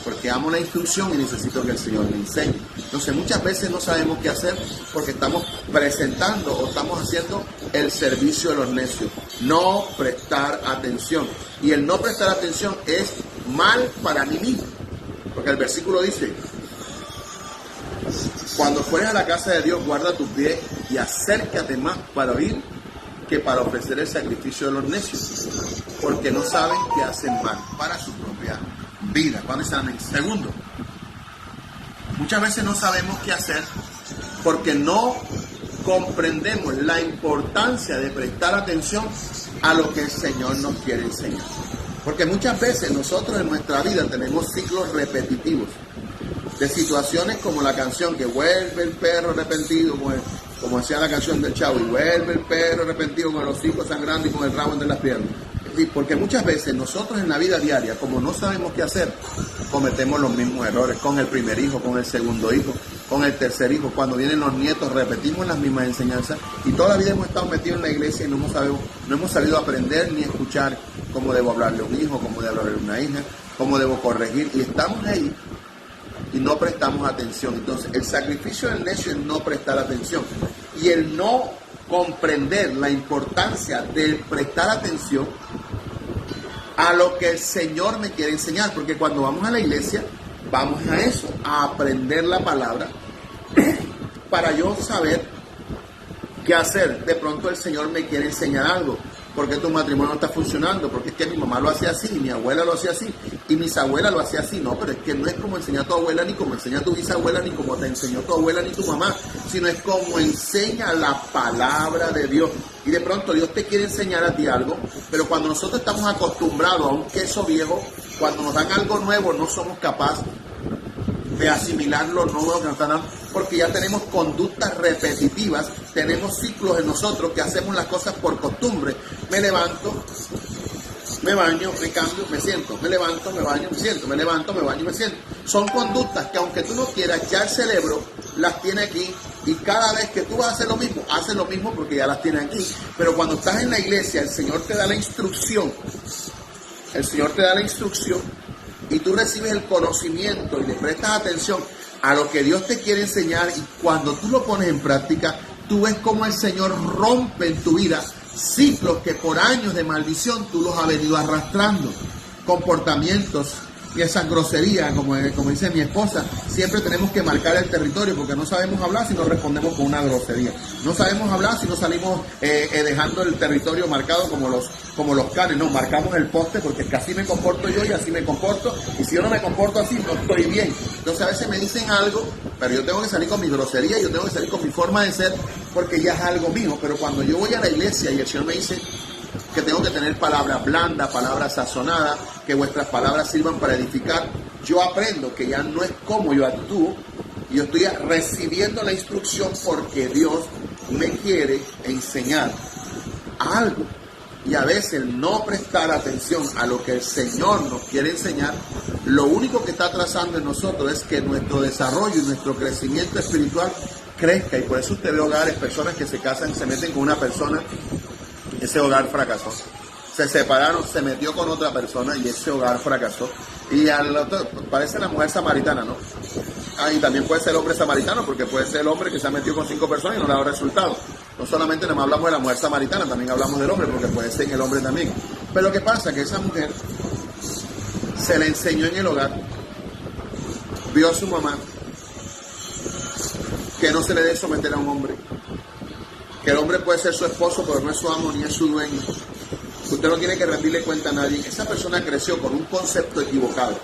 porque amo la instrucción y necesito que el Señor me enseñe. Entonces muchas veces no sabemos qué hacer porque estamos presentando o estamos haciendo el servicio de los necios. No prestar atención. Y el no prestar atención es mal para mí mismo. Porque el versículo dice, cuando fueres a la casa de Dios, guarda tus pies y acércate más para oír que para ofrecer el sacrificio de los necios, porque no saben que hacen mal para su propia vida. ¿Cuándo están? Segundo, muchas veces no sabemos qué hacer porque no comprendemos la importancia de prestar atención a lo que el Señor nos quiere enseñar. Porque muchas veces nosotros en nuestra vida tenemos ciclos repetitivos de situaciones como la canción que vuelve el perro arrepentido, como decía la canción del Chavo, y vuelve el perro arrepentido con los hijos sangrando y con el rabo entre las piernas. Porque muchas veces nosotros en la vida diaria, como no sabemos qué hacer, cometemos los mismos errores con el primer hijo, con el segundo hijo, con el tercer hijo. Cuando vienen los nietos repetimos las mismas enseñanzas y toda la vida hemos estado metidos en la iglesia y no hemos salido a aprender ni a escuchar cómo debo hablarle a un hijo, cómo debo hablarle a una hija, cómo debo corregir, y estamos ahí y no prestamos atención. Entonces el sacrificio del necio es no prestar atención, y el no comprender la importancia de prestar atención a lo que el Señor me quiere enseñar, porque cuando vamos a la iglesia vamos a eso, a aprender la palabra para yo saber qué hacer. De pronto el Señor me quiere enseñar algo, porque tu matrimonio no está funcionando, porque es que mi mamá lo hacía así, mi abuela lo hacía así, y mis abuelas lo hacían así. No, pero es que no es como enseñó tu abuela, ni como enseñó tu bisabuela, ni como te enseñó tu abuela, ni tu mamá, sino es como enseña la palabra de Dios. Y de pronto Dios te quiere enseñar a ti algo, pero cuando nosotros estamos acostumbrados a un queso viejo, cuando nos dan algo nuevo, no somos capaces de asimilar lo nuevo que nos están dando, porque ya tenemos conductas repetitivas, tenemos ciclos en nosotros que hacemos las cosas por costumbre. Me levanto, me baño, me cambio, me siento, me levanto, me baño, me siento, me levanto, me baño, me siento. Son conductas que aunque tú no quieras, ya el cerebro las tiene aquí, y cada vez que tú vas a hacer lo mismo, haces lo mismo porque ya las tiene aquí. Pero cuando estás en la iglesia, el Señor te da la instrucción, y tú recibes el conocimiento y le prestas atención a lo que Dios te quiere enseñar, y cuando tú lo pones en práctica, tú ves cómo el Señor rompe en tu vida ciclos que por años de maldición tú los has venido arrastrando, comportamientos y esas groserías, como dice mi esposa, siempre tenemos que marcar el territorio, porque no sabemos hablar si no respondemos con una grosería, no sabemos hablar si no salimos dejando el territorio marcado como los canes. No, marcamos el poste, porque es que así me comporto yo y así me comporto, y si yo no me comporto así, no estoy bien. Entonces a veces me dicen algo, pero yo tengo que salir con mi grosería, yo tengo que salir con mi forma de ser, porque ya es algo mío. Pero cuando yo voy a la iglesia y el Señor me dice que tengo que tener palabras blandas, palabras sazonadas, que vuestras palabras sirvan para edificar, yo aprendo que ya no es como yo actúo, yo estoy recibiendo la instrucción porque Dios me quiere enseñar algo. Y a veces el no prestar atención a lo que el Señor nos quiere enseñar, lo único que está trazando en nosotros es que nuestro desarrollo y nuestro crecimiento espiritual crezca. Y por eso usted ve hogares, personas que se casan, se meten con una persona, ese hogar fracasó. Se separaron, se metió con otra persona y ese hogar fracasó. Y al otro, parece la mujer samaritana, ¿no? Y también puede ser el hombre samaritano, porque puede ser el hombre que se ha metido con 5 personas y no le ha dado resultado. No solamente nos hablamos de la mujer samaritana, también hablamos del hombre, porque puede ser el hombre también. Pero ¿qué pasa? Que esa mujer se le enseñó en el hogar, vio a su mamá, que no se le debe someter a un hombre, que el hombre puede ser su esposo, pero no es su amo ni es su dueño. Usted no tiene que rendirle cuenta a nadie. Esa persona creció con un concepto equivocado.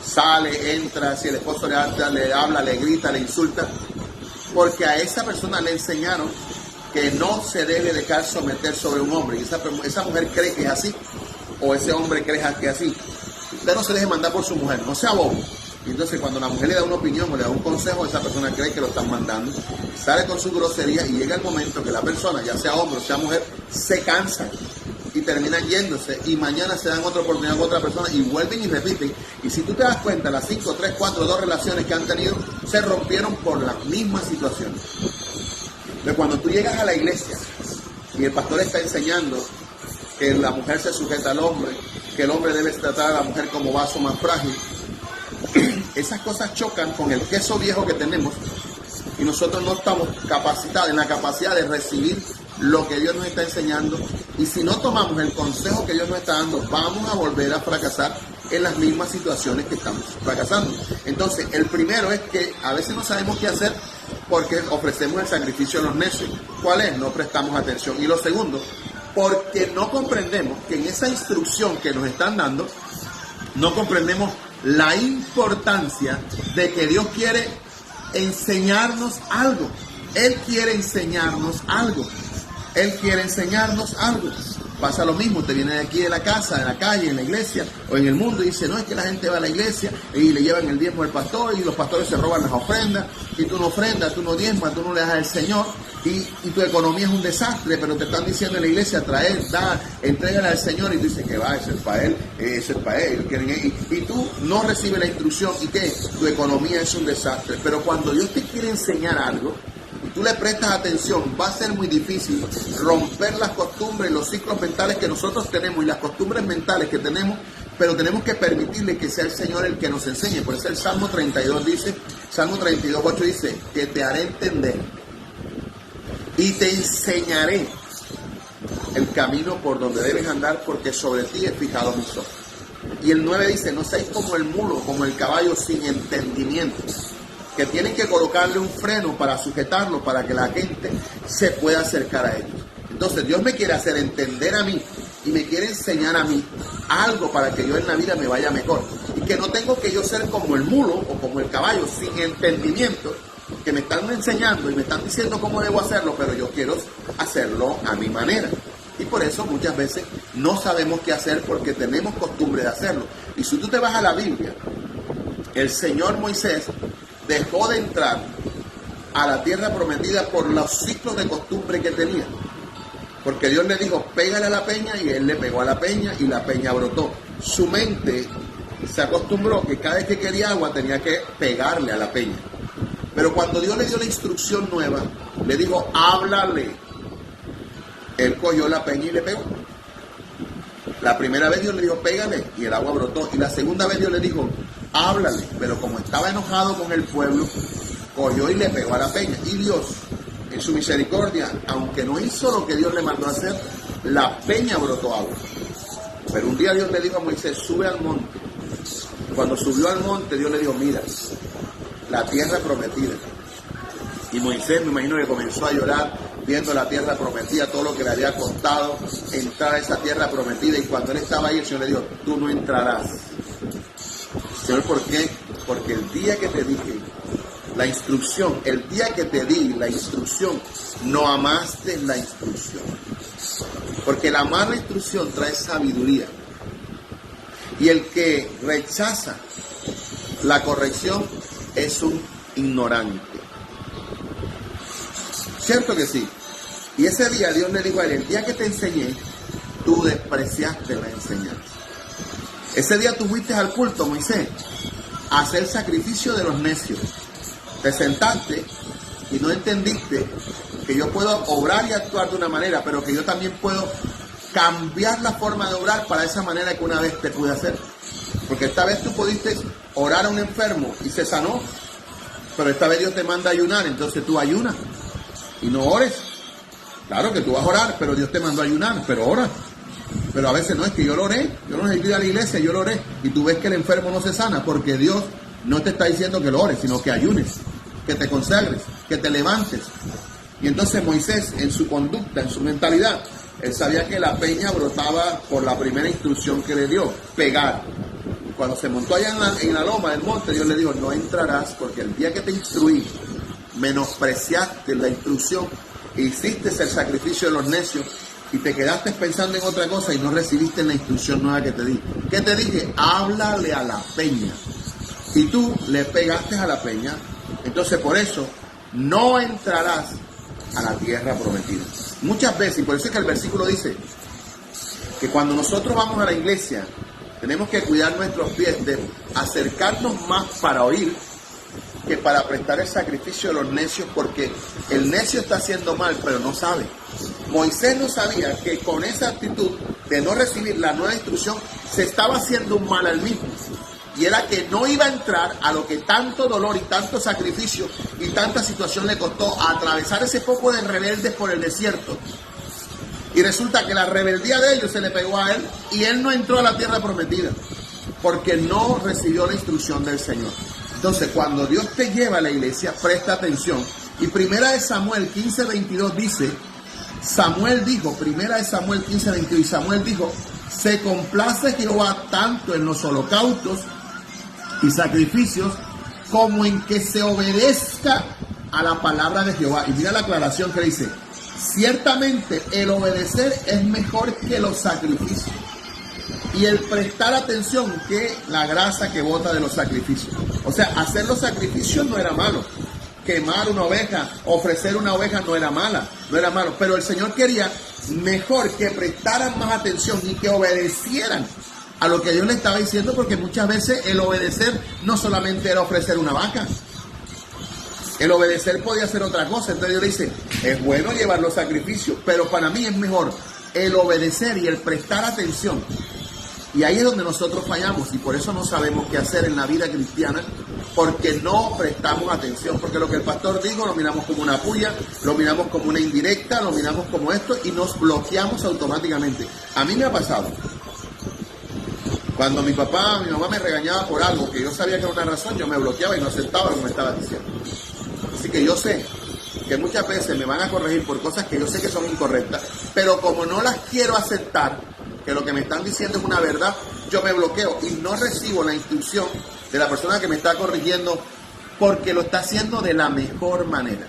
Sale, entra, si el esposo le habla, le grita, le insulta, porque a esa persona le enseñaron que no se debe dejar someter sobre un hombre. Y esa mujer cree que es así, o ese hombre cree que es así. Usted no se deje mandar por su mujer, no sea bobo. Y entonces cuando la mujer le da una opinión o le da un consejo, esa persona cree que lo están mandando, sale con su grosería, y llega el momento que la persona, ya sea hombre o sea mujer, se cansa y terminan yéndose, y mañana se dan otra oportunidad con otra persona y vuelven y repiten. Y si tú te das cuenta, las 5, 3, 4, 2 relaciones que han tenido se rompieron por las mismas situaciones. Pero cuando tú llegas a la iglesia y el pastor está enseñando que la mujer se sujeta al hombre, que el hombre debe tratar a la mujer como vaso más frágil, esas cosas chocan con el queso viejo que tenemos, y nosotros no estamos capacitados, en la capacidad de recibir lo que Dios nos está enseñando. Y si no tomamos el consejo que Dios nos está dando, vamos a volver a fracasar en las mismas situaciones que estamos fracasando. Entonces, el primero es que a veces no sabemos qué hacer porque ofrecemos el sacrificio a los necios. ¿Cuál es? No prestamos atención. Y lo segundo, porque no comprendemos que en esa instrucción que nos están dando, no comprendemos la importancia de que Dios quiere enseñarnos algo. Él quiere enseñarnos algo. Él quiere enseñarnos algo. Pasa lo mismo, te viene de aquí de la casa, de la calle, en la iglesia o en el mundo, y dice, no, es que la gente va a la iglesia y le llevan el diezmo al pastor, y los pastores se roban las ofrendas, y tú no ofrendas, tú no diezmas, tú no le das al Señor, y tu economía es un desastre, pero te están diciendo en la iglesia, traer, da, entrégale al Señor, y tú dices que va, eso es para él, eso es para él, y tú no recibes la instrucción, y que tu economía es un desastre. Pero cuando Dios te quiere enseñar algo, y tú le prestas atención, va a ser muy difícil romper las costumbres y los ciclos mentales que nosotros tenemos y las costumbres mentales que tenemos, pero tenemos que permitirle que sea el Señor el que nos enseñe. Por eso el Salmo 32 dice, Salmo 32, 8 dice, que te haré entender y te enseñaré el camino por donde debes andar, porque sobre ti he fijado mis ojos. Y el 9 dice, no seáis como el mulo, como el caballo sin entendimiento, que tienen que colocarle un freno para sujetarlo, para que la gente se pueda acercar a ellos. Entonces Dios me quiere hacer entender a mí y me quiere enseñar a mí algo para que yo en la vida me vaya mejor. Y que no tengo que yo ser como el mulo o como el caballo, sin entendimiento, que me están enseñando y me están diciendo cómo debo hacerlo, pero yo quiero hacerlo a mi manera. Y por eso muchas veces no sabemos qué hacer porque tenemos costumbre de hacerlo. Y si tú te vas a la Biblia, el Señor Moisés dejó de entrar a la tierra prometida por los ciclos de costumbre que tenía. Porque Dios le dijo, pégale a la peña, y él le pegó a la peña y la peña brotó. Su mente se acostumbró que cada vez que quería agua tenía que pegarle a la peña. Pero cuando Dios le dio la instrucción nueva, le dijo, háblale. Él cogió la peña y le pegó. La primera vez Dios le dijo, pégale, y el agua brotó. Y la segunda vez Dios le dijo, háblale. Pero como estaba enojado con el pueblo, cogió y le pegó a la peña. Y Dios, en su misericordia, aunque no hizo lo que Dios le mandó a hacer, la peña brotó agua. Pero un día Dios le dijo a Moisés, sube al monte. Cuando subió al monte, Dios le dijo, mira, la tierra prometida. Y Moisés, me imagino que comenzó a llorar viendo la tierra prometida, todo lo que le había costado entrar a esa tierra prometida. Y cuando él estaba ahí, el Señor le dijo, tú no entrarás. Señor, ¿por qué? Porque el día que te dije la instrucción, el día que te di la instrucción, no amaste la instrucción. Porque el amar la instrucción trae sabiduría. Y el que rechaza la corrección es un ignorante. ¿Cierto que sí? Y ese día Dios le dijo a él, el día que te enseñé, tú despreciaste la enseñanza. Ese día tú fuiste al culto, Moisés, a hacer sacrificio de los necios. Te sentaste y no entendiste que yo puedo obrar y actuar de una manera, pero que yo también puedo cambiar la forma de obrar para esa manera que una vez te pude hacer. Porque esta vez tú pudiste orar a un enfermo y se sanó, pero esta vez Dios te manda a ayunar, entonces tú ayunas y no ores. Claro que tú vas a orar, pero Dios te mandó a ayunar, pero ora. Pero a veces no, es que yo lo oré, yo no necesito ir a la iglesia, yo lo oré, y tú ves que el enfermo no se sana, porque Dios no te está diciendo que lo ores, sino que ayunes, que te consagres, que te levantes. Y entonces Moisés, en su conducta, en su mentalidad, él sabía que la peña brotaba por la primera instrucción que le dio, pegar. Y cuando se montó allá en la loma del monte, Dios le dijo, no entrarás, porque el día que te instruí, menospreciaste la instrucción, hiciste el sacrificio de los necios, y te quedaste pensando en otra cosa y no recibiste la instrucción nueva que te di. ¿Qué te dije? Háblale a la peña. Y tú le pegaste a la peña, entonces por eso no entrarás a la tierra prometida. Muchas veces, y por eso es que el versículo dice que cuando nosotros vamos a la iglesia, tenemos que cuidar nuestros pies de acercarnos más para oír que para prestar el sacrificio de los necios, porque el necio está haciendo mal, pero no sabe. Moisés no sabía que con esa actitud de no recibir la nueva instrucción, se estaba haciendo un mal al mismo. Y era que no iba a entrar a lo que tanto dolor y tanto sacrificio y tanta situación le costó, a atravesar ese poco de rebeldes por el desierto. Y resulta que la rebeldía de ellos se le pegó a él y él no entró a la tierra prometida, porque no recibió la instrucción del Señor. Entonces, cuando Dios te lleva a la iglesia, presta atención. Y primera de Samuel 15:22 dice, Samuel dijo, primera de Samuel 15:22, y Samuel dijo, se complace Jehová tanto en los holocaustos y sacrificios como en que se obedezca a la palabra de Jehová. Y mira la aclaración que dice, ciertamente el obedecer es mejor que los sacrificios, y el prestar atención que la grasa que bota de los sacrificios. O sea, hacer los sacrificios no era malo. Quemar una oveja, ofrecer una oveja no era malo. Pero el Señor quería mejor que prestaran más atención y que obedecieran a lo que Dios le estaba diciendo, porque muchas veces el obedecer no solamente era ofrecer una vaca. El obedecer podía ser otra cosa. Entonces Dios le dice, es bueno llevar los sacrificios, pero para mí es mejor el obedecer y el prestar atención. Y ahí es donde nosotros fallamos, y por eso no sabemos qué hacer en la vida cristiana, porque no prestamos atención, porque lo que el pastor dijo lo miramos como una puya, lo miramos como una indirecta, lo miramos como esto, y nos bloqueamos automáticamente. A mí me ha pasado, cuando mi mamá me regañaba por algo que yo sabía que era una razón, yo me bloqueaba y no aceptaba lo que me estaba diciendo. Así que yo sé que muchas veces me van a corregir por cosas que yo sé que son incorrectas, pero como no las quiero aceptar, que lo que me están diciendo es una verdad, yo me bloqueo y no recibo la instrucción de la persona que me está corrigiendo porque lo está haciendo de la mejor manera.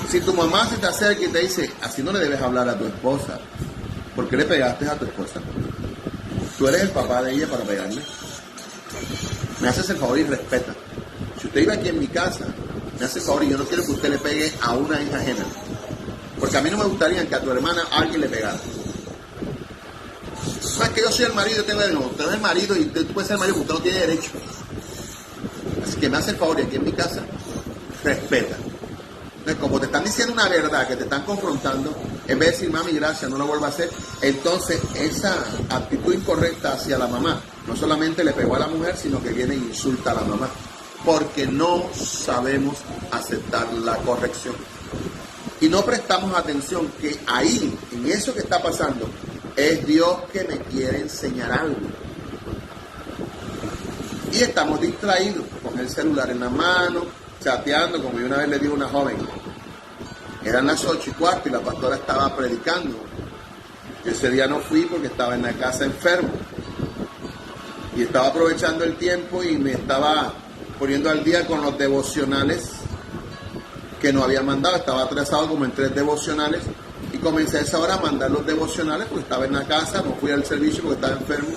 Si tu mamá se te acerca y te dice, así no le debes hablar a tu esposa, ¿por qué le pegaste a tu esposa? Tú eres el papá de ella para pegarle. Me haces el favor y respeta. Si usted vive aquí en mi casa, me hace el favor y yo no quiero que usted le pegue a una hija ajena. Porque a mí no me gustaría que a tu hermana alguien le pegara. No es que yo soy el marido, tengo derecho. No, usted no es el marido y tú puedes ser el marido, pero usted no tiene derecho. Así que me hace el favor y aquí en mi casa, respeta. Entonces, como te están diciendo una verdad, que te están confrontando, en vez de decir, mami, gracias, no lo vuelvo a hacer, entonces esa actitud incorrecta hacia la mamá, no solamente le pegó a la mujer, sino que viene e insulta a la mamá. Porque no sabemos aceptar la corrección. Y no prestamos atención que ahí, en eso que está pasando, es Dios que me quiere enseñar algo. Y estamos distraídos con el celular en la mano, chateando, como yo una vez le dije a una joven. Eran las 8:15 y la pastora estaba predicando. Ese día no fui porque estaba en la casa enfermo. Y estaba aprovechando el tiempo y me estaba poniendo al día con los devocionales que no había mandado. Estaba atrasado como en 3 devocionales y comencé a esa hora a mandar los devocionales porque estaba en la casa, no fui al servicio porque estaba enfermo.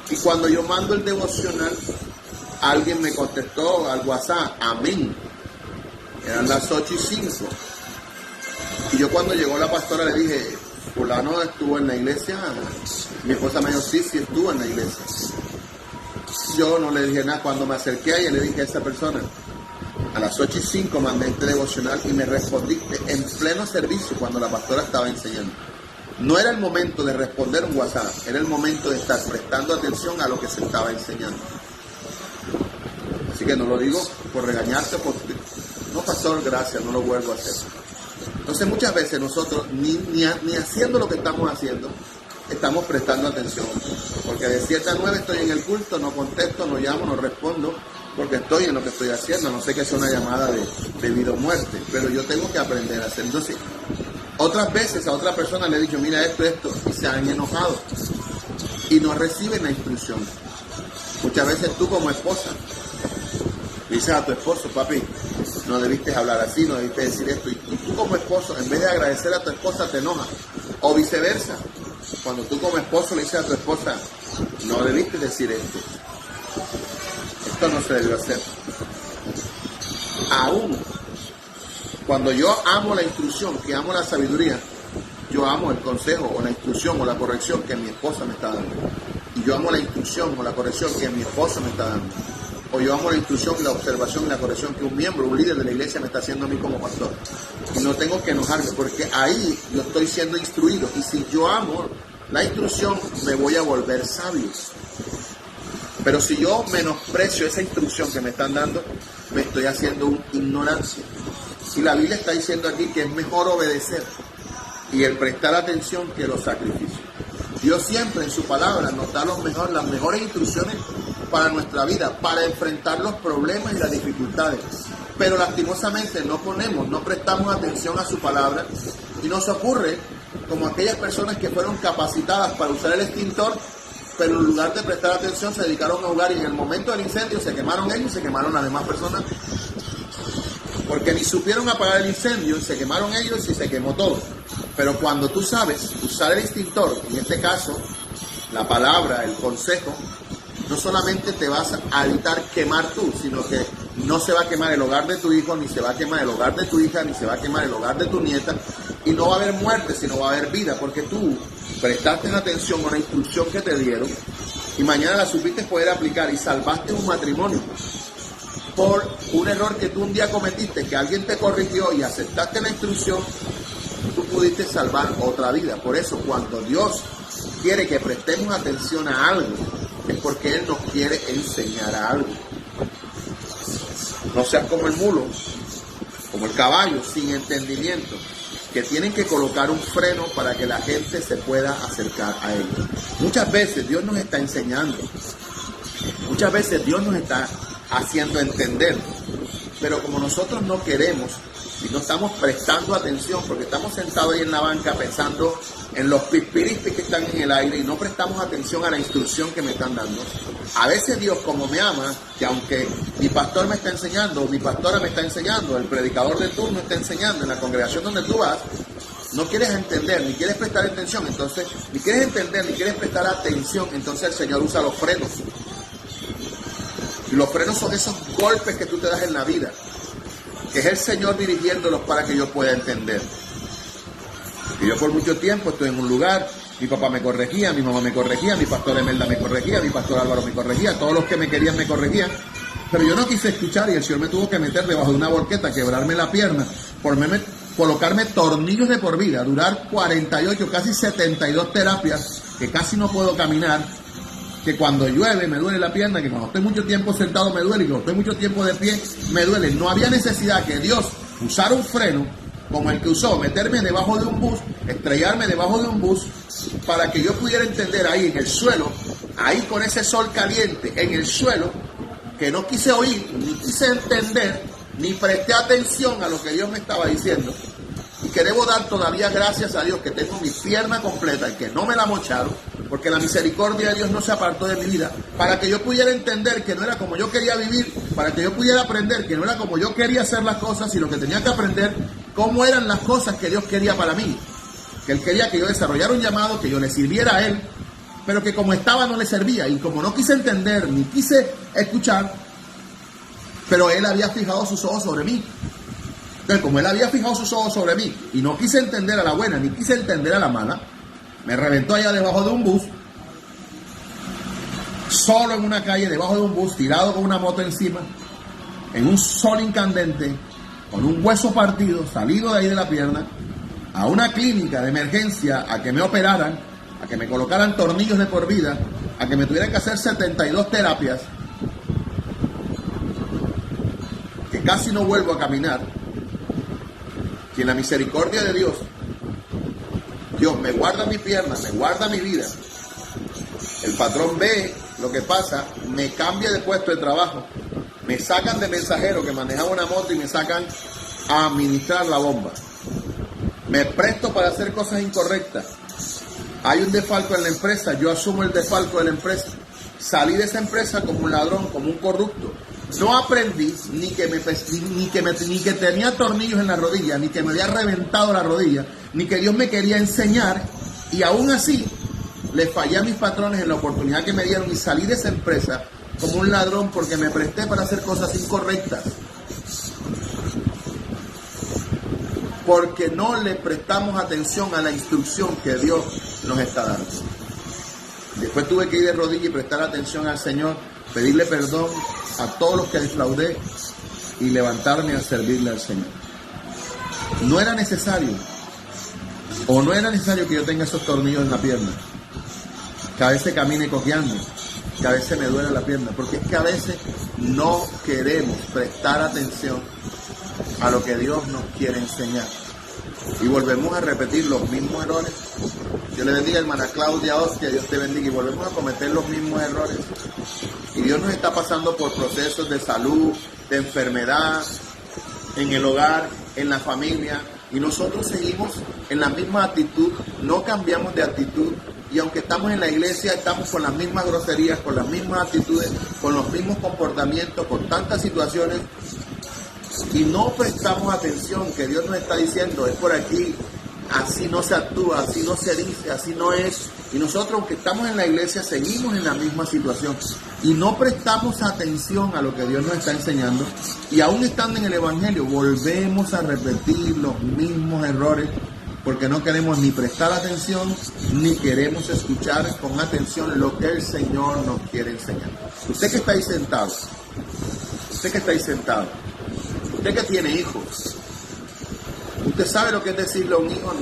Y cuando yo mando el devocional, alguien me contestó al WhatsApp, amén. Eran las 8:05. Y yo cuando llegó la pastora le dije, fulano estuvo en la iglesia. Mi esposa me dijo, sí estuvo en la iglesia. Yo no le dije nada. Cuando me acerqué a ella le dije a esa persona, a las 8:05 mandé este devocional y me respondiste en pleno servicio cuando la pastora estaba enseñando. No era el momento de responder un WhatsApp, era el momento de estar prestando atención a lo que se estaba enseñando. Así que no lo digo por regañarte, porque no, pastor, gracias, no lo vuelvo a hacer. Entonces muchas veces nosotros ni haciendo lo que estamos haciendo, estamos prestando atención. Porque de 7 a 9 estoy en el culto, no contesto, no llamo, no respondo, porque estoy en lo que estoy haciendo. No sé que es una llamada de vida o muerte, pero yo tengo que aprender a hacer. Entonces, otras veces a otra persona le he dicho, mira esto, y se han enojado y no reciben la instrucción. Muchas veces tú como esposa dices a tu esposo, papi, no debiste hablar así, no debiste decir esto, y tú como esposo, en vez de agradecer a tu esposa, te enojas, o viceversa. Cuando tú como esposo le dices a tu esposa, no debiste decir esto no se debió hacer. Aún cuando yo amo la instrucción, que amo la sabiduría, yo amo el consejo o la instrucción o la corrección que mi esposa me está dando. Y yo amo la instrucción o la corrección que mi esposa me está dando. O yo amo la instrucción y la observación y la corrección que un miembro, un líder de la iglesia me está haciendo a mí como pastor. Y no tengo que enojarme porque ahí yo estoy siendo instruido. Y si yo amo la instrucción, me voy a volver sabio. Pero si yo menosprecio esa instrucción que me están dando, me estoy haciendo un ignorancia. Y la Biblia está diciendo aquí que es mejor obedecer y el prestar atención que los sacrificios. Dios siempre en su palabra nos da las mejores instrucciones para nuestra vida, para enfrentar los problemas y las dificultades. Pero lastimosamente no prestamos atención a su palabra y nos ocurre como aquellas personas que fueron capacitadas para usar el extintor, pero en lugar de prestar atención se dedicaron a ahogar y en el momento del incendio se quemaron ellos y se quemaron las demás personas. Porque ni supieron apagar el incendio, se quemaron ellos y se quemó todo. Pero cuando tú sabes usar el extintor, en este caso, la palabra, el consejo, no solamente te vas a evitar quemar tú, sino que no se va a quemar el hogar de tu hijo, ni se va a quemar el hogar de tu hija, ni se va a quemar el hogar de tu nieta, y no va a haber muerte, sino va a haber vida, porque tú prestaste atención a la instrucción que te dieron, y mañana la supiste poder aplicar, y salvaste un matrimonio. Por un error que tú un día cometiste, que alguien te corrigió y aceptaste la instrucción, tú pudiste salvar otra vida. Por eso, cuando Dios quiere que prestemos atención a algo, es porque Él nos quiere enseñar algo. No seas como el mulo, como el caballo, sin entendimiento, que tienen que colocar un freno para que la gente se pueda acercar a ellos. Muchas veces Dios nos está enseñando, muchas veces Dios nos está haciendo entender, pero como nosotros no queremos y no estamos prestando atención porque estamos sentados ahí en la banca pensando en los pispirispis que están en el aire y no prestamos atención a la instrucción que me están dando. A veces Dios, como me ama, que aunque mi pastor me está enseñando, mi pastora me está enseñando, el predicador de turno está enseñando en la congregación donde tú vas, no quieres entender, ni quieres prestar atención, entonces, ni quieres entender, ni quieres prestar atención, entonces el Señor usa los frenos. Y los frenos son esos golpes que tú te das en la vida, que es el Señor dirigiéndolos para que yo pueda entender. Y yo por mucho tiempo estoy en un lugar, mi papá me corregía, mi mamá me corregía, mi pastor Emelda me corregía, mi pastor Álvaro me corregía, todos los que me querían me corregían, pero yo no quise escuchar y el Señor me tuvo que meter debajo de una volqueta, quebrarme la pierna, colocarme tornillos de por vida, durar 48, casi 72 terapias, que casi no puedo caminar, que cuando llueve me duele la pierna, que cuando estoy mucho tiempo sentado me duele, y cuando estoy mucho tiempo de pie me duele. No había necesidad que Dios usara un freno como el que usó, meterme debajo de un bus, estrellarme debajo de un bus, para que yo pudiera entender ahí en el suelo, ahí con ese sol caliente en el suelo, que no quise oír, ni quise entender, ni presté atención a lo que Dios me estaba diciendo. Y que debo dar todavía gracias a Dios que tengo mi pierna completa y que no me la mocharon, porque la misericordia de Dios no se apartó de mi vida, para que yo pudiera entender que no era como yo quería vivir, para que yo pudiera aprender que no era como yo quería hacer las cosas, sino que tenía que aprender cómo eran las cosas que Dios quería para mí. Que Él quería que yo desarrollara un llamado, que yo le sirviera a Él, pero que como estaba no le servía. Y como no quise entender, ni quise escuchar, pero Él había fijado sus ojos sobre mí. Entonces, como Él había fijado sus ojos sobre mí y no quise entender a la buena, ni quise entender a la mala, me reventó allá debajo de un bus, solo en una calle, debajo de un bus, tirado con una moto encima, en un sol incandente, con un hueso partido, salido de ahí de la pierna, a una clínica de emergencia a que me operaran, a que me colocaran tornillos de por vida, a que me tuvieran que hacer 72 terapias, que casi no vuelvo a caminar. Que en la misericordia de Dios, Dios me guarda mi pierna, me guarda mi vida. El patrón ve lo que pasa, me cambia de puesto de trabajo, me sacan de mensajero que manejaba una moto y me sacan a administrar la bomba. Me presto para hacer cosas incorrectas. Hay un desfalco en la empresa, yo asumo el desfalco de la empresa. Salí de esa empresa como un ladrón, como un corrupto. No aprendí ni que tenía tornillos en la rodilla, ni que me había reventado la rodilla, ni que Dios me quería enseñar, y aún así le fallé a mis patrones en la oportunidad que me dieron y salí de esa empresa como un ladrón porque me presté para hacer cosas incorrectas. Porque no le prestamos atención a la instrucción que Dios nos está dando. Después tuve que ir de rodillas y prestar atención al Señor, pedirle perdón a todos los que defraudé y levantarme a servirle al Señor. No era necesario, o no era necesario que yo tenga esos tornillos en la pierna, que a veces camine cojeando, que a veces me duele la pierna, porque es que a veces no queremos prestar atención a lo que Dios nos quiere enseñar. Y volvemos a repetir los mismos errores. Yo le bendiga a hermana Claudia Hostia, Dios te bendiga, y volvemos a cometer los mismos errores. Y Dios nos está pasando por procesos de salud, de enfermedad, en el hogar, en la familia, y nosotros seguimos en la misma actitud, no cambiamos de actitud, y aunque estamos en la iglesia, estamos con las mismas groserías, con las mismas actitudes, con los mismos comportamientos, con tantas situaciones, y no prestamos atención que Dios nos está diciendo, es por aquí, así no se actúa, así no se dice, así no es. Y nosotros, aunque estamos en la iglesia, seguimos en la misma situación y no prestamos atención a lo que Dios nos está enseñando. Y aún estando en el Evangelio, volvemos a repetir los mismos errores porque no queremos ni prestar atención, ni queremos escuchar con atención lo que el Señor nos quiere enseñar. Usted que está ahí sentado, usted que tiene hijos, ¿usted sabe lo que es decirle a un hijo?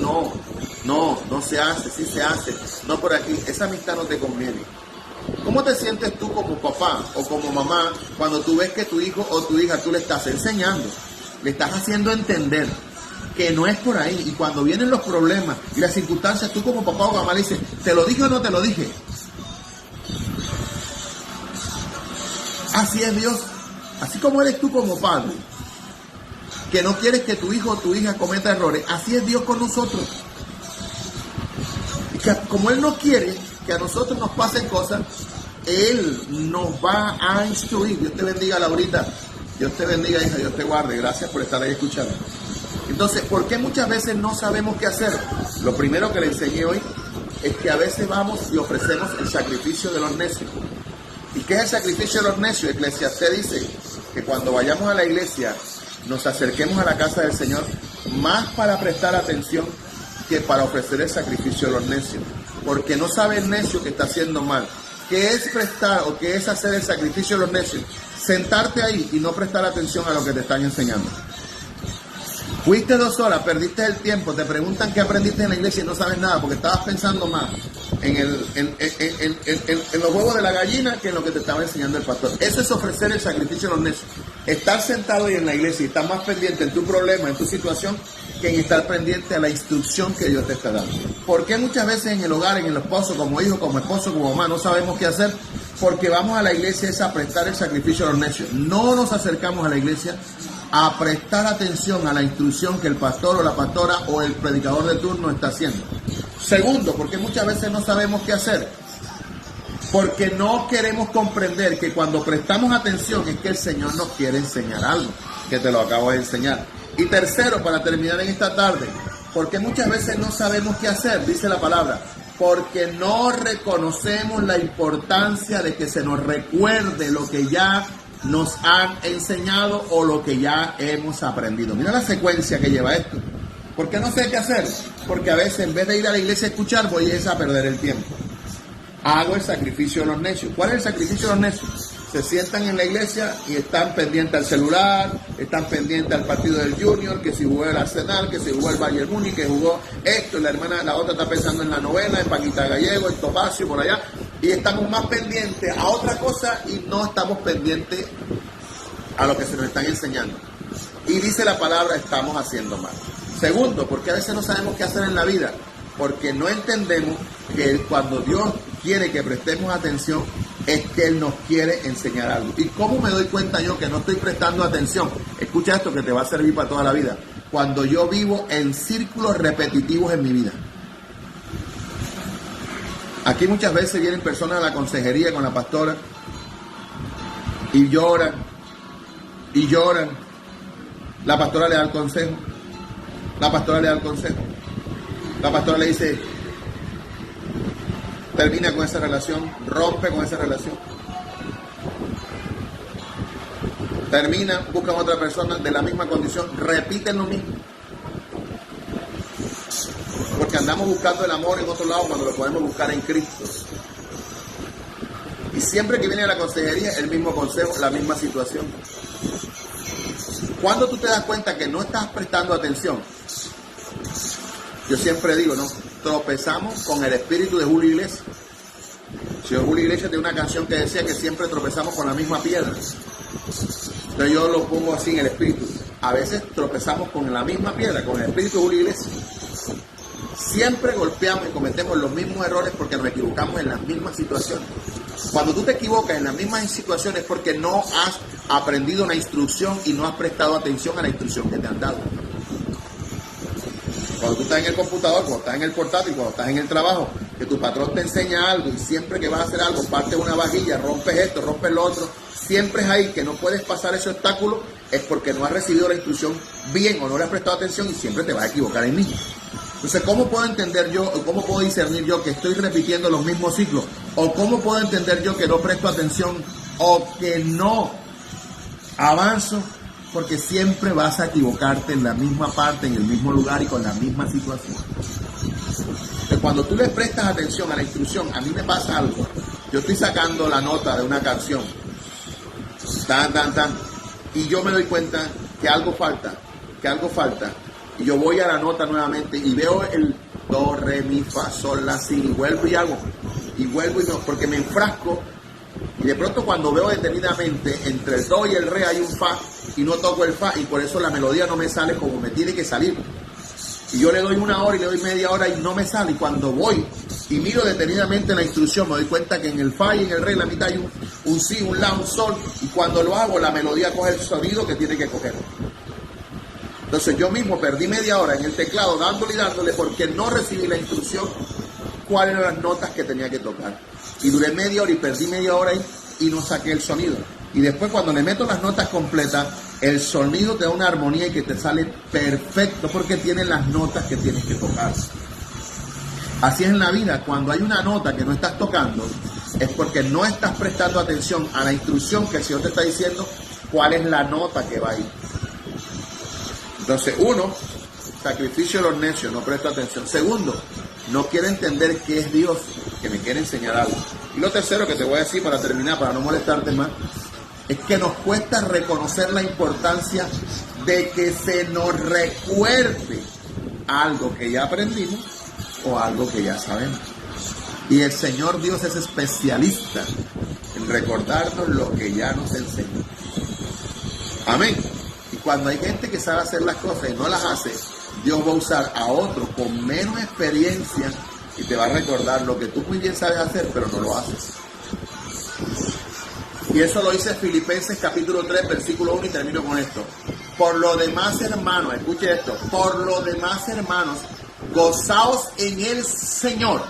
No se hace, sí se hace, no por aquí, esa amistad no te conviene. ¿Cómo te sientes tú como papá o como mamá cuando tú ves que tu hijo o tu hija tú le estás enseñando, le estás haciendo entender que no es por ahí, y cuando vienen los problemas y las circunstancias, tú como papá o mamá le dices, ¿te lo dije o no te lo dije? Así es Dios, así como eres tú como padre. que no quieres que tu hijo o tu hija cometa errores. Así es Dios con nosotros. Y que como Él no quiere que a nosotros nos pasen cosas, Él nos va a instruir. Dios te bendiga, Laurita. Dios te bendiga, hija. Dios te guarde. Gracias por estar ahí escuchando. Entonces, ¿por qué muchas veces no sabemos qué hacer? Lo primero que le enseñé hoy es que a veces vamos y ofrecemos el sacrificio de los necios. ¿Y qué es el sacrificio de los necios? Eclesiastés dice que cuando vayamos a la iglesia, nos acerquemos a la casa del Señor, más para prestar atención que para ofrecer el sacrificio de los necios. Porque no sabe el necio que está haciendo mal. ¿Qué es prestar o qué es hacer el sacrificio de los necios? Sentarte ahí y no prestar atención a lo que te están enseñando. Fuiste 2 horas, perdiste el tiempo, te preguntan qué aprendiste en la iglesia y no sabes nada porque estabas pensando más en los huevos de la gallina que en lo que te estaba enseñando el pastor. Eso es ofrecer el sacrificio a los necios. Estar sentado ahí en la iglesia y estar más pendiente en tu problema, en tu situación, que en estar pendiente a la instrucción que Dios te está dando. ¿Por qué muchas veces en el hogar, en el esposo, como hijo, como esposo, como mamá, no sabemos qué hacer? Porque vamos a la iglesia es a prestar el sacrificio a los necios. No nos acercamos a la iglesia a prestar atención a la instrucción que el pastor o la pastora o el predicador de turno está haciendo. Segundo, porque muchas veces no sabemos qué hacer. Porque no queremos comprender que cuando prestamos atención es que el Señor nos quiere enseñar algo, que te lo acabo de enseñar. Y tercero, para terminar en esta tarde, porque muchas veces no sabemos qué hacer, dice la palabra, porque no reconocemos la importancia de que se nos recuerde lo que ya nos han enseñado o lo que ya hemos aprendido. Mira la secuencia que lleva esto. ¿Por qué no sé qué hacer? Porque a veces en vez de ir a la iglesia a escuchar, voy a perder el tiempo. Hago el sacrificio de los necios. ¿Cuál es el sacrificio de los necios? Se sientan en la iglesia y están pendientes al celular, están pendientes al partido del Junior, que si jugó el Arsenal, que si jugó el Bayern Múnich, que jugó esto, la otra está pensando en la novela, en Paquita Gallego, en Topacio, por allá, y estamos más pendientes a otra cosa y no estamos pendientes a lo que se nos están enseñando. Y dice la palabra, estamos haciendo mal. Segundo, porque a veces no sabemos qué hacer en la vida, porque no entendemos que cuando Dios quiere que prestemos atención, es que Él nos quiere enseñar algo. ¿Y cómo me doy cuenta yo que no estoy prestando atención? Escucha esto que te va a servir para toda la vida. Cuando yo vivo en círculos repetitivos en mi vida. Aquí muchas veces vienen personas a la consejería con la pastora y lloran, y lloran. La pastora le da el consejo. La pastora le da el consejo. La pastora le dice, termina con esa relación, rompe con esa relación. Termina, buscan otra persona de la misma condición, repiten lo mismo. Porque andamos buscando el amor en otro lado cuando lo podemos buscar en Cristo. Y siempre que viene a la consejería, el mismo consejo, la misma situación. Cuando tú te das cuenta que no estás prestando atención, yo siempre digo, ¿no? Tropezamos con el espíritu de Julio Iglesias. Señor Julio Iglesias tiene una canción que decía que siempre tropezamos con la misma piedra. Entonces yo lo pongo así en el espíritu. A veces tropezamos con la misma piedra, con el espíritu de Julio Iglesias. Siempre golpeamos y cometemos los mismos errores porque nos equivocamos en las mismas situaciones. Cuando tú te equivocas en las mismas situaciones es porque no has aprendido una instrucción y no has prestado atención a la instrucción que te han dado. Cuando tú estás en el computador, cuando estás en el portátil, cuando estás en el trabajo, que tu patrón te enseña algo y siempre que vas a hacer algo, partes una vajilla, rompes esto, rompes lo otro, siempre es ahí que no puedes pasar ese obstáculo, es porque no has recibido la instrucción bien o no le has prestado atención y siempre te vas a equivocar en mí. Entonces, ¿cómo puedo entender yo, o cómo puedo discernir yo que estoy repitiendo los mismos ciclos? ¿O cómo puedo entender yo que no presto atención o que no avanzo? Porque siempre vas a equivocarte en la misma parte, en el mismo lugar y con la misma situación. Entonces, cuando tú le prestas atención a la instrucción, a mí me pasa algo. Yo estoy sacando la nota de una canción, y yo me doy cuenta que algo falta, y yo voy a la nota nuevamente y veo el do, re, mi, fa, sol, la, si, y vuelvo y hago, y no, porque me enfrasco. Y de pronto cuando veo detenidamente entre el do y el re hay un fa y no toco el fa y por eso la melodía no me sale como me tiene que salir. Y yo le doy 1 hora y le doy media hora y no me sale. Y cuando voy y miro detenidamente la instrucción me doy cuenta que en el fa y en el re en la mitad hay un si, un la, un sol. Y cuando lo hago la melodía coge el sonido que tiene que coger. Entonces yo mismo perdí media hora en el teclado dándole y dándole porque no recibí la instrucción cuáles eran las notas que tenía que tocar. Y duré media hora y perdí media hora y no saqué el sonido. Y después cuando le meto las notas completas, el sonido te da una armonía y que te sale perfecto porque tiene las notas que tienes que tocar. Así es en la vida, cuando hay una nota que no estás tocando, es porque no estás prestando atención a la instrucción que el Señor te está diciendo cuál es la nota que va a ir. Entonces, uno, sacrificio de los necios, no presto atención. Segundo, no quiero entender qué es Dios, que me quiere enseñar algo. Y lo tercero que te voy a decir para terminar, para no molestarte más, es que nos cuesta reconocer la importancia de que se nos recuerde algo que ya aprendimos o algo que ya sabemos. Y el Señor Dios es especialista en recordarnos lo que ya nos enseñó. Amén. Y cuando hay gente que sabe hacer las cosas y no las hace, Dios va a usar a otro con menos experiencia y te va a recordar lo que tú muy bien sabes hacer, pero no lo haces. Y eso lo dice Filipenses capítulo 3, versículo 1 y termino con esto. Por lo demás, hermanos, escuche esto. Por lo demás, hermanos, gozaos en el Señor.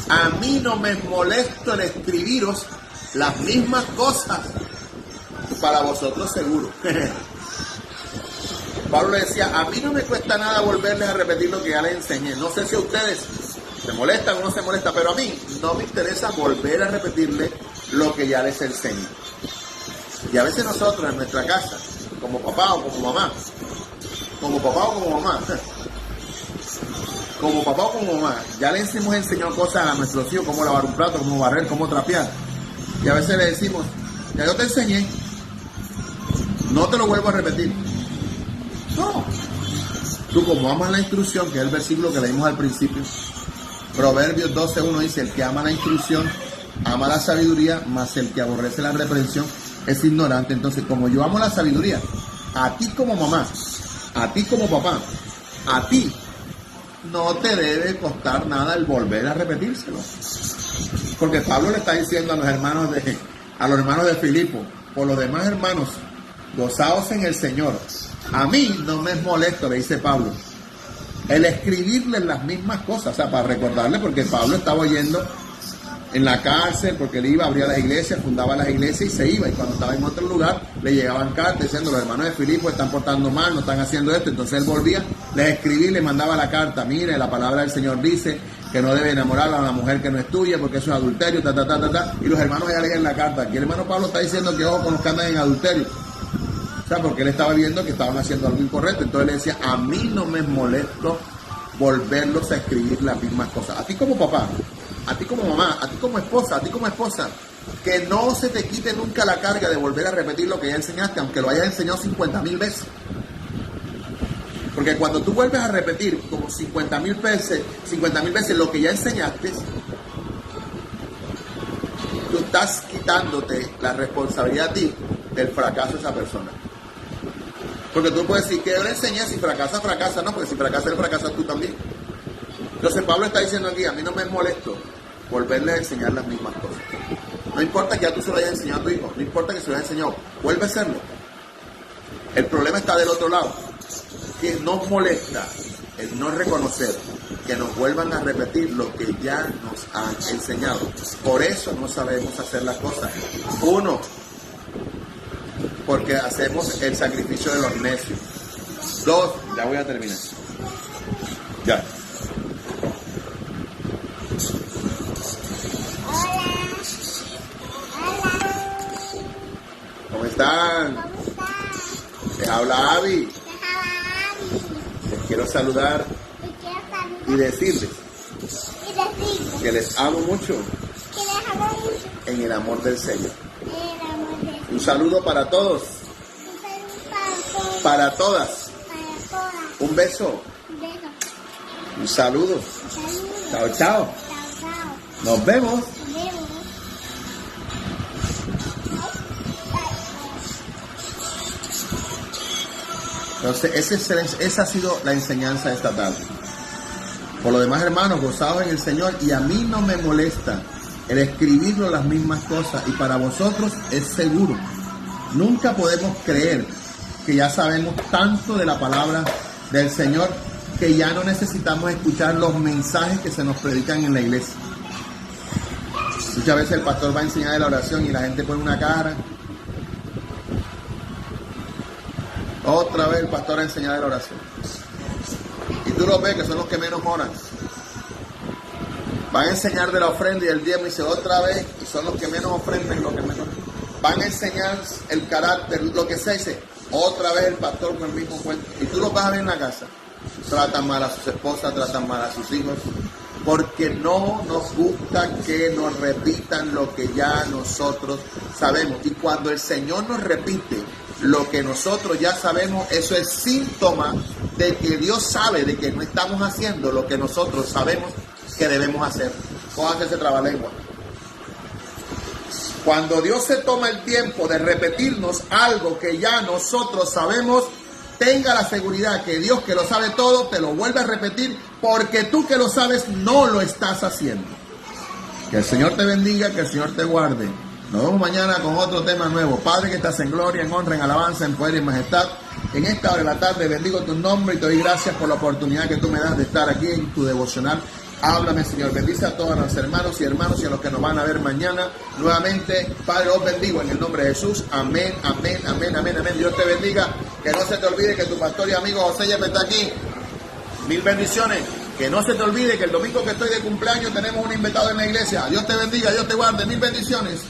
A mí no me molesto en escribiros las mismas cosas. Para vosotros seguro. Pablo le decía, a mí no me cuesta nada volverles a repetir lo que ya les enseñé. No sé si a ustedes se molestan o no se molestan, pero a mí no me interesa volver a repetirles lo que ya les enseñé. Y a veces nosotros en nuestra casa, como papá o como mamá, ya les hemos enseñado cosas a nuestros hijos, cómo lavar un plato, cómo barrer, cómo trapear. Y a veces le decimos, ya yo te enseñé, no te lo vuelvo a repetir. No. Tú como amas la instrucción, que es el versículo que leímos al principio, Proverbios 12:1 dice, el que ama la instrucción, ama la sabiduría, mas el que aborrece la reprensión es ignorante. Entonces, como yo amo la sabiduría, a ti como mamá, a ti como papá, a ti no te debe costar nada el volver a repetírselo. Porque Pablo le está diciendo a los hermanos de Filipo, por los demás hermanos, gozaos en el Señor. A mí no me es molesto, le dice Pablo, el escribirles las mismas cosas, o sea, para recordarle, porque Pablo estaba oyendo en la cárcel, porque él iba, abría las iglesias, fundaba las iglesias y se iba, y cuando estaba en otro lugar, le llegaban cartas diciendo, los hermanos de Filipo están portando mal, no están haciendo esto. Entonces él volvía, les escribía y les mandaba la carta, mire, la palabra del Señor dice que no debe enamorar a una mujer que no es tuya, porque eso es adulterio, y los hermanos ya leían la carta. Aquí el hermano Pablo está diciendo que ojo con los que andan en adulterio, o sea, porque él estaba viendo que estaban haciendo algo incorrecto. Entonces le decía, a mí no me molesto volverlos a escribir las mismas cosas. A ti como papá, a ti como mamá, a ti como esposa, que no se te quite nunca la carga de volver a repetir lo que ya enseñaste, aunque lo hayas enseñado 50,000 veces. Porque cuando tú vuelves a repetir como 50,000 veces lo que ya enseñaste, tú estás quitándote la responsabilidad a ti del fracaso de esa persona. Porque tú puedes decir que yo le enseñé, si fracasa, fracasa. No, porque si fracasa él, fracasas tú también. Entonces Pablo está diciendo aquí, a mí no me es molesto volverle a enseñar las mismas cosas. No importa que ya tú se lo hayas enseñado a tu hijo, no importa que se lo hayas enseñado, vuelve a hacerlo. El problema está del otro lado, que nos molesta el no reconocer que nos vuelvan a repetir lo que ya nos han enseñado. Por eso no sabemos hacer las cosas. Uno, porque hacemos el sacrificio de los necios. Dos, ya voy a terminar. Ya. ¿Cómo están? Les habla Abby. Les quiero saludar y decirles que les amo mucho en el amor del Señor. Un saludo para todos. Para todas. Un beso. Un saludo. Chao, chao. Nos vemos. Entonces, esa ha sido la enseñanza de esta tarde. Por lo demás, hermanos, gozados en el Señor, y a mí no me molesta el escribirlo las mismas cosas, y para vosotros es seguro. Nunca podemos creer que ya sabemos tanto de la palabra del Señor que ya no necesitamos escuchar los mensajes que se nos predican en la iglesia. Muchas veces el pastor va a enseñar de la oración y la gente pone una cara. Otra vez el pastor a enseñar de la oración. Y tú lo ves que son los que menos oran. Van a enseñar de la ofrenda y el diezmo y dice otra vez, y son los que menos ofrendan, los que menos. Van a enseñar el carácter, lo que sea, dice otra vez el pastor con el mismo cuento. Y tú lo vas a ver en la casa. Tratan mal a sus esposas, tratan mal a sus hijos, porque no nos gusta que nos repitan lo que ya nosotros sabemos. Y cuando el Señor nos repite lo que nosotros ya sabemos, eso es síntoma de que Dios sabe de que no estamos haciendo lo que nosotros sabemos que debemos hacer. Pónganse ese trabalengua. Cuando Dios se toma el tiempo de repetirnos algo que ya nosotros sabemos, tenga la seguridad que Dios, que lo sabe todo, te lo vuelve a repetir, porque tú que lo sabes no lo estás haciendo. Que el Señor te bendiga, que el Señor te guarde. Nos vemos mañana con otro tema nuevo. Padre que estás en gloria, en honra, en alabanza, en poder y en majestad. En esta hora de la tarde bendigo tu nombre y te doy gracias por la oportunidad que tú me das de estar aquí en tu devocional. Háblame, Señor. Bendice a todos los hermanos y a los que nos van a ver mañana. Nuevamente, Padre, os bendigo en el nombre de Jesús. Amén, amén, amén, amén, amén. Dios te bendiga. Que no se te olvide que tu pastor y amigo José Yepes está aquí. Mil bendiciones. Que no se te olvide que el domingo que estoy de cumpleaños tenemos un invitado en la iglesia. Dios te bendiga, Dios te guarde. Mil bendiciones.